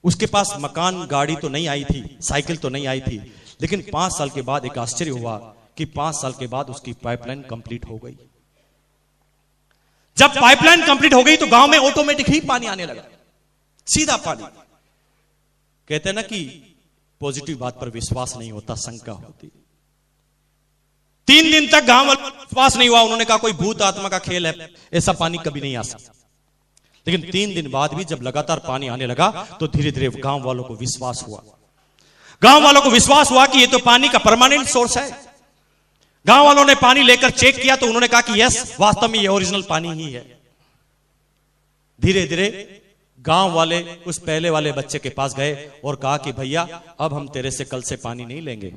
उसके पास मकान, गाड़ी तो नहीं आई थी, साइकिल तो नहीं आई थी, लेकिन 5 साल के बाद एक आश्चर्य हुआ कि 5 साल के बाद उसकी पाइपलाइन कंप्लीट हो गई। जब पाइपलाइन कंप्लीट हो गई तो गांव में ऑटोमेटिक ही पानी आने लगा, सीधा पानी। कहते हैं ना कि पॉजिटिव बात पर विश्वास नहीं होता, शंका होती। 3 दिन तक गांव वालों को विश्वास नहीं हुआ। उन्होंने कहा कोई भूत आत्मा का खेल है, ऐसा पानी कभी नहीं आ सकता। लेकिन 3 दिन बाद भी जब लगातार पानी आने लगा तो धीरे धीरे गांव वालों को विश्वास हुआ। गांव वालों को विश्वास हुआ कि ये तो पानी का परमानेंट सोर्स है। गांव वालों ने पानी लेकर चेक किया तो उन्होंने कहा कि यस, वास्तव में ये ओरिजिनल पानी ही है। धीरे धीरे गांव वाले उस पहले वाले बच्चे के पास गए और कहा कि भैया अब हम तेरे से कल से पानी नहीं लेंगे,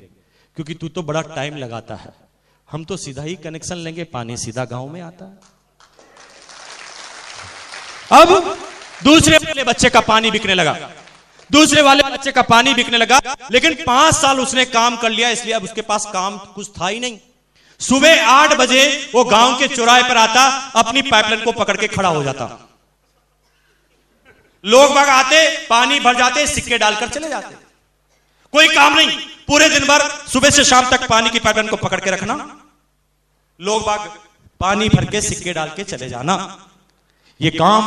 क्योंकि तू तो बड़ा टाइम लगाता है। हम तो सीधा ही कनेक्शन लेंगे, पानी सीधा गांव में आता है। अब दूसरे वाले बच्चे का पानी बिकने लगा, दूसरे वाले बच्चे का पानी बिकने लगा। लेकिन 5 साल उसने काम कर लिया, इसलिए अब उसके पास काम कुछ था ही नहीं। सुबह 8 बजे वो गांव के चौराहे पर आता, अपनी पाइपलाइन को पकड़ के खड़ा हो जाता। लोग बाग आते, पानी भर जाते, सिक्के डालकर चले जाते। कोई काम नहीं, पूरे दिन भर सुबह से शाम तक पानी की पाइपलाइन को पकड़ के रखना, लोग बाग पानी भर के सिक्के डाल के चले जाना। ये काम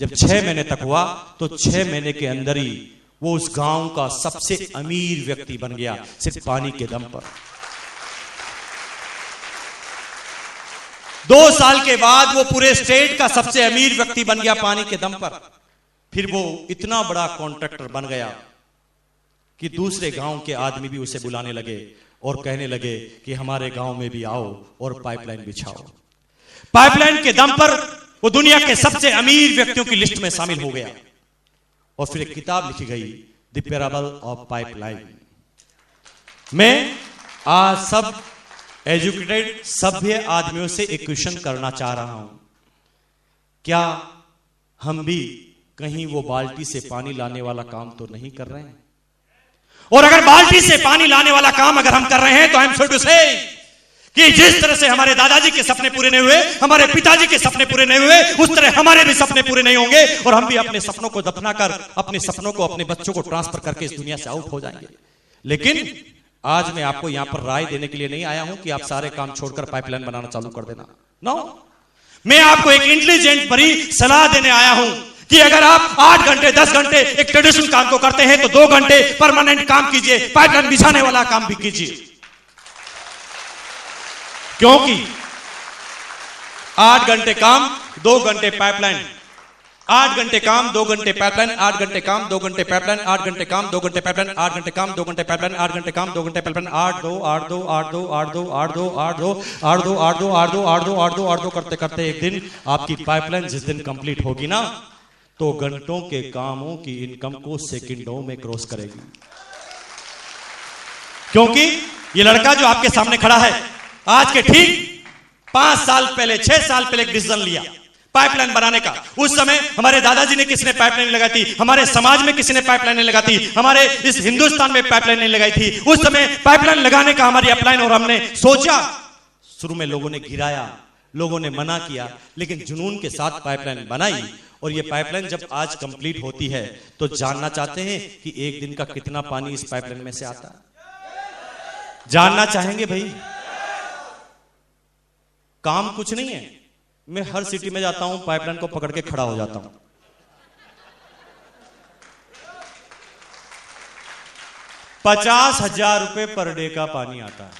जब 6 महीने तक हुआ तो 6 महीने के अंदर ही वो उस गांव का सबसे अमीर व्यक्ति बन गया, सिर्फ पानी के दम पर। 2 साल के बाद वो पूरे स्टेट का सबसे अमीर व्यक्ति बन गया पानी के दम पर। फिर वो इतना बड़ा कॉन्ट्रैक्टर बन गया कि दूसरे गांव के आदमी भी उसे बुलाने लगे और कहने लगे कि हमारे गांव में भी आओ और पाइपलाइन बिछाओ। पाइपलाइन के दम पर वो दुनिया के सबसे अमीर व्यक्तियों की लिस्ट में शामिल हो गया। और फिर एक किताब लिखी गई, द पैराबल ऑफ पाइपलाइन। मैं आज सब एजुकेटेड सभ्य आदमियों से एक क्वेश्चन करना चाह रहा हूं, क्या हम भी कहीं वो बाल्टी से पानी लाने वाला काम तो नहीं कर रहे हैं? और अगर बाल्टी से पानी लाने वाला काम अगर हम कर रहे हैं तो आई एम सॉरी टू से कि जिस तरह से हमारे दादाजी के सपने पूरे नहीं हुए, हमारे पिताजी के सपने पूरे नहीं हुए, उस तरह हमारे भी सपने पूरे नहीं होंगे और हम भी अपने सपनों को दफनाकर, अपने सपनों को, अपने बच्चों को ट्रांसफर करके इस दुनिया से आउट हो जाएंगे। लेकिन आज मैं आपको यहां पर राय देने के लिए नहीं आया हूं कि आप सारे काम छोड़कर पाइपलाइन बनाना चालू कर देना। नो, मैं आपको एक इंटेलिजेंट भरी सलाह देने आया हूं कि अगर आप 8 घंटे 10 घंटे एक ट्रेडिशनल काम को करते हैं तो 2 घंटे परमानेंट काम कीजिए, पाइपलाइन बिछाने वाला काम भी कीजिए। क्योंकि 8 घंटे काम 2 घंटे पाइपलाइन, 8 घंटे काम 2 घंटे पाइपलाइन, 8 घंटे काम 2 घंटे पाइपलाइन, 8 घंटे काम 2 घंटे पाइपलाइन, 8 घंटे काम 2 घंटे पाइपलाइन, 8 घंटे काम 2 घंटे पाइपलाइन, 8 2 8 2 8 2 8 2 8 2 8 2 8 2 8 2 8 2 8 2 8 2 8 2 करते करते एक दिन आपकी पाइपलाइन जिस दिन कंप्लीट होगी ना, तो घंटों के कामों की इनकम को सेकंडों में क्रॉस करेगी। क्योंकि ये लड़का जो आपके सामने खड़ा है, आज के ठीक 5 साल पहले 6 साल पहले एक डिसीजन लिया पाइपलाइन बनाने का। उस समय हमारे दादाजी ने किसी ने पाइपलाइन लगाई थी, हमारे समाज में किसी ने पाइपलाइन नहीं लगाई थी, हमारे इस हिंदुस्तान में पाइपलाइन नहीं लगाई थी। उस समय पाइपलाइन लगाने का हमारी अपलाइन और हमने सोचा। शुरू में लोगों ने गिराया, लोगों ने मना किया, लेकिन जुनून के साथ पाइपलाइन बनाई। और ये पाइपलाइन जब आज कंप्लीट होती है तो जानना चाहते हैं कि एक दिन का कितना पानी इस पाइपलाइन में से आता है? जानना चाहेंगे भाई? काम कुछ नहीं है, मैं हर सिटी में जाता हूं, पाइपलाइन को पकड़ के खड़ा हो जाता हूं। ₹50,000 पर डे का पानी आता है।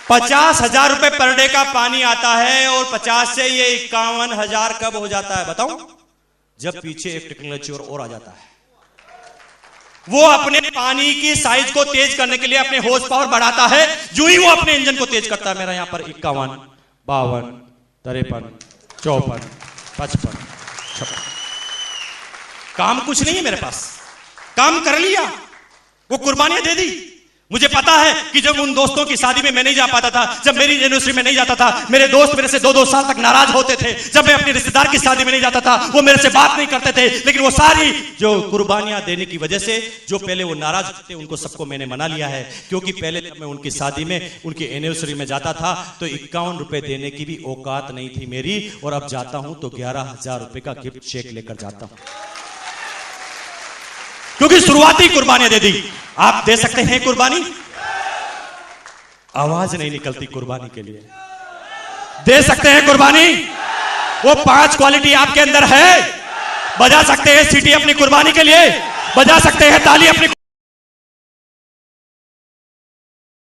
₹50,000 पर डे का पानी आता है और 50 से ये 51,000 कब हो जाता है बताऊं? जब पीछे एक टेक्नोलॉजी और आ जाता है। वो अपने पानी की साइज को तेज करने के लिए अपने हॉर्स पावर बढ़ाता है। जो ही वो अपने इंजन को तेज करता है, मेरा यहां पर 51, 52, 53, 54, 55, 56। काम कुछ नहीं है मेरे पास, काम कर लिया, वो कुर्बानियां दे दी। मुझे पता है कि जब उन दोस्तों की शादी में मैं नहीं जा पाता था, जब मेरी एनिवर्सरी में नहीं जाता था, मेरे दोस्त मेरे से 2-2 साल तक नाराज होते थे। जब मैं अपने रिश्तेदार की शादी में नहीं जाता था, वो मेरे से बात नहीं करते थे। लेकिन वो सारी जो कुर्बानियां देने की वजह से, जो पहले वो नाराज थे, उनको सबको मैंने मना लिया है। क्योंकि पहले जब मैं उनकी शादी में, उनकी एनिवर्सरी में जाता था तो ₹51 देने की भी औकात नहीं थी मेरी, और अब जाता हूं तो ₹11,000 का गिफ्ट चेक लेकर जाता हूं, क्योंकि शुरुआती कुर्बानियां दे दी। आप दे सकते हैं कुर्बानी? आवाज नहीं निकलती कुर्बानी के लिए। दे सकते हैं कुर्बानी? वो 5 क्वालिटी आपके अंदर है। बजा सकते हैं सीटी अपनी कुर्बानी के लिए? बजा सकते हैं ताली अपनी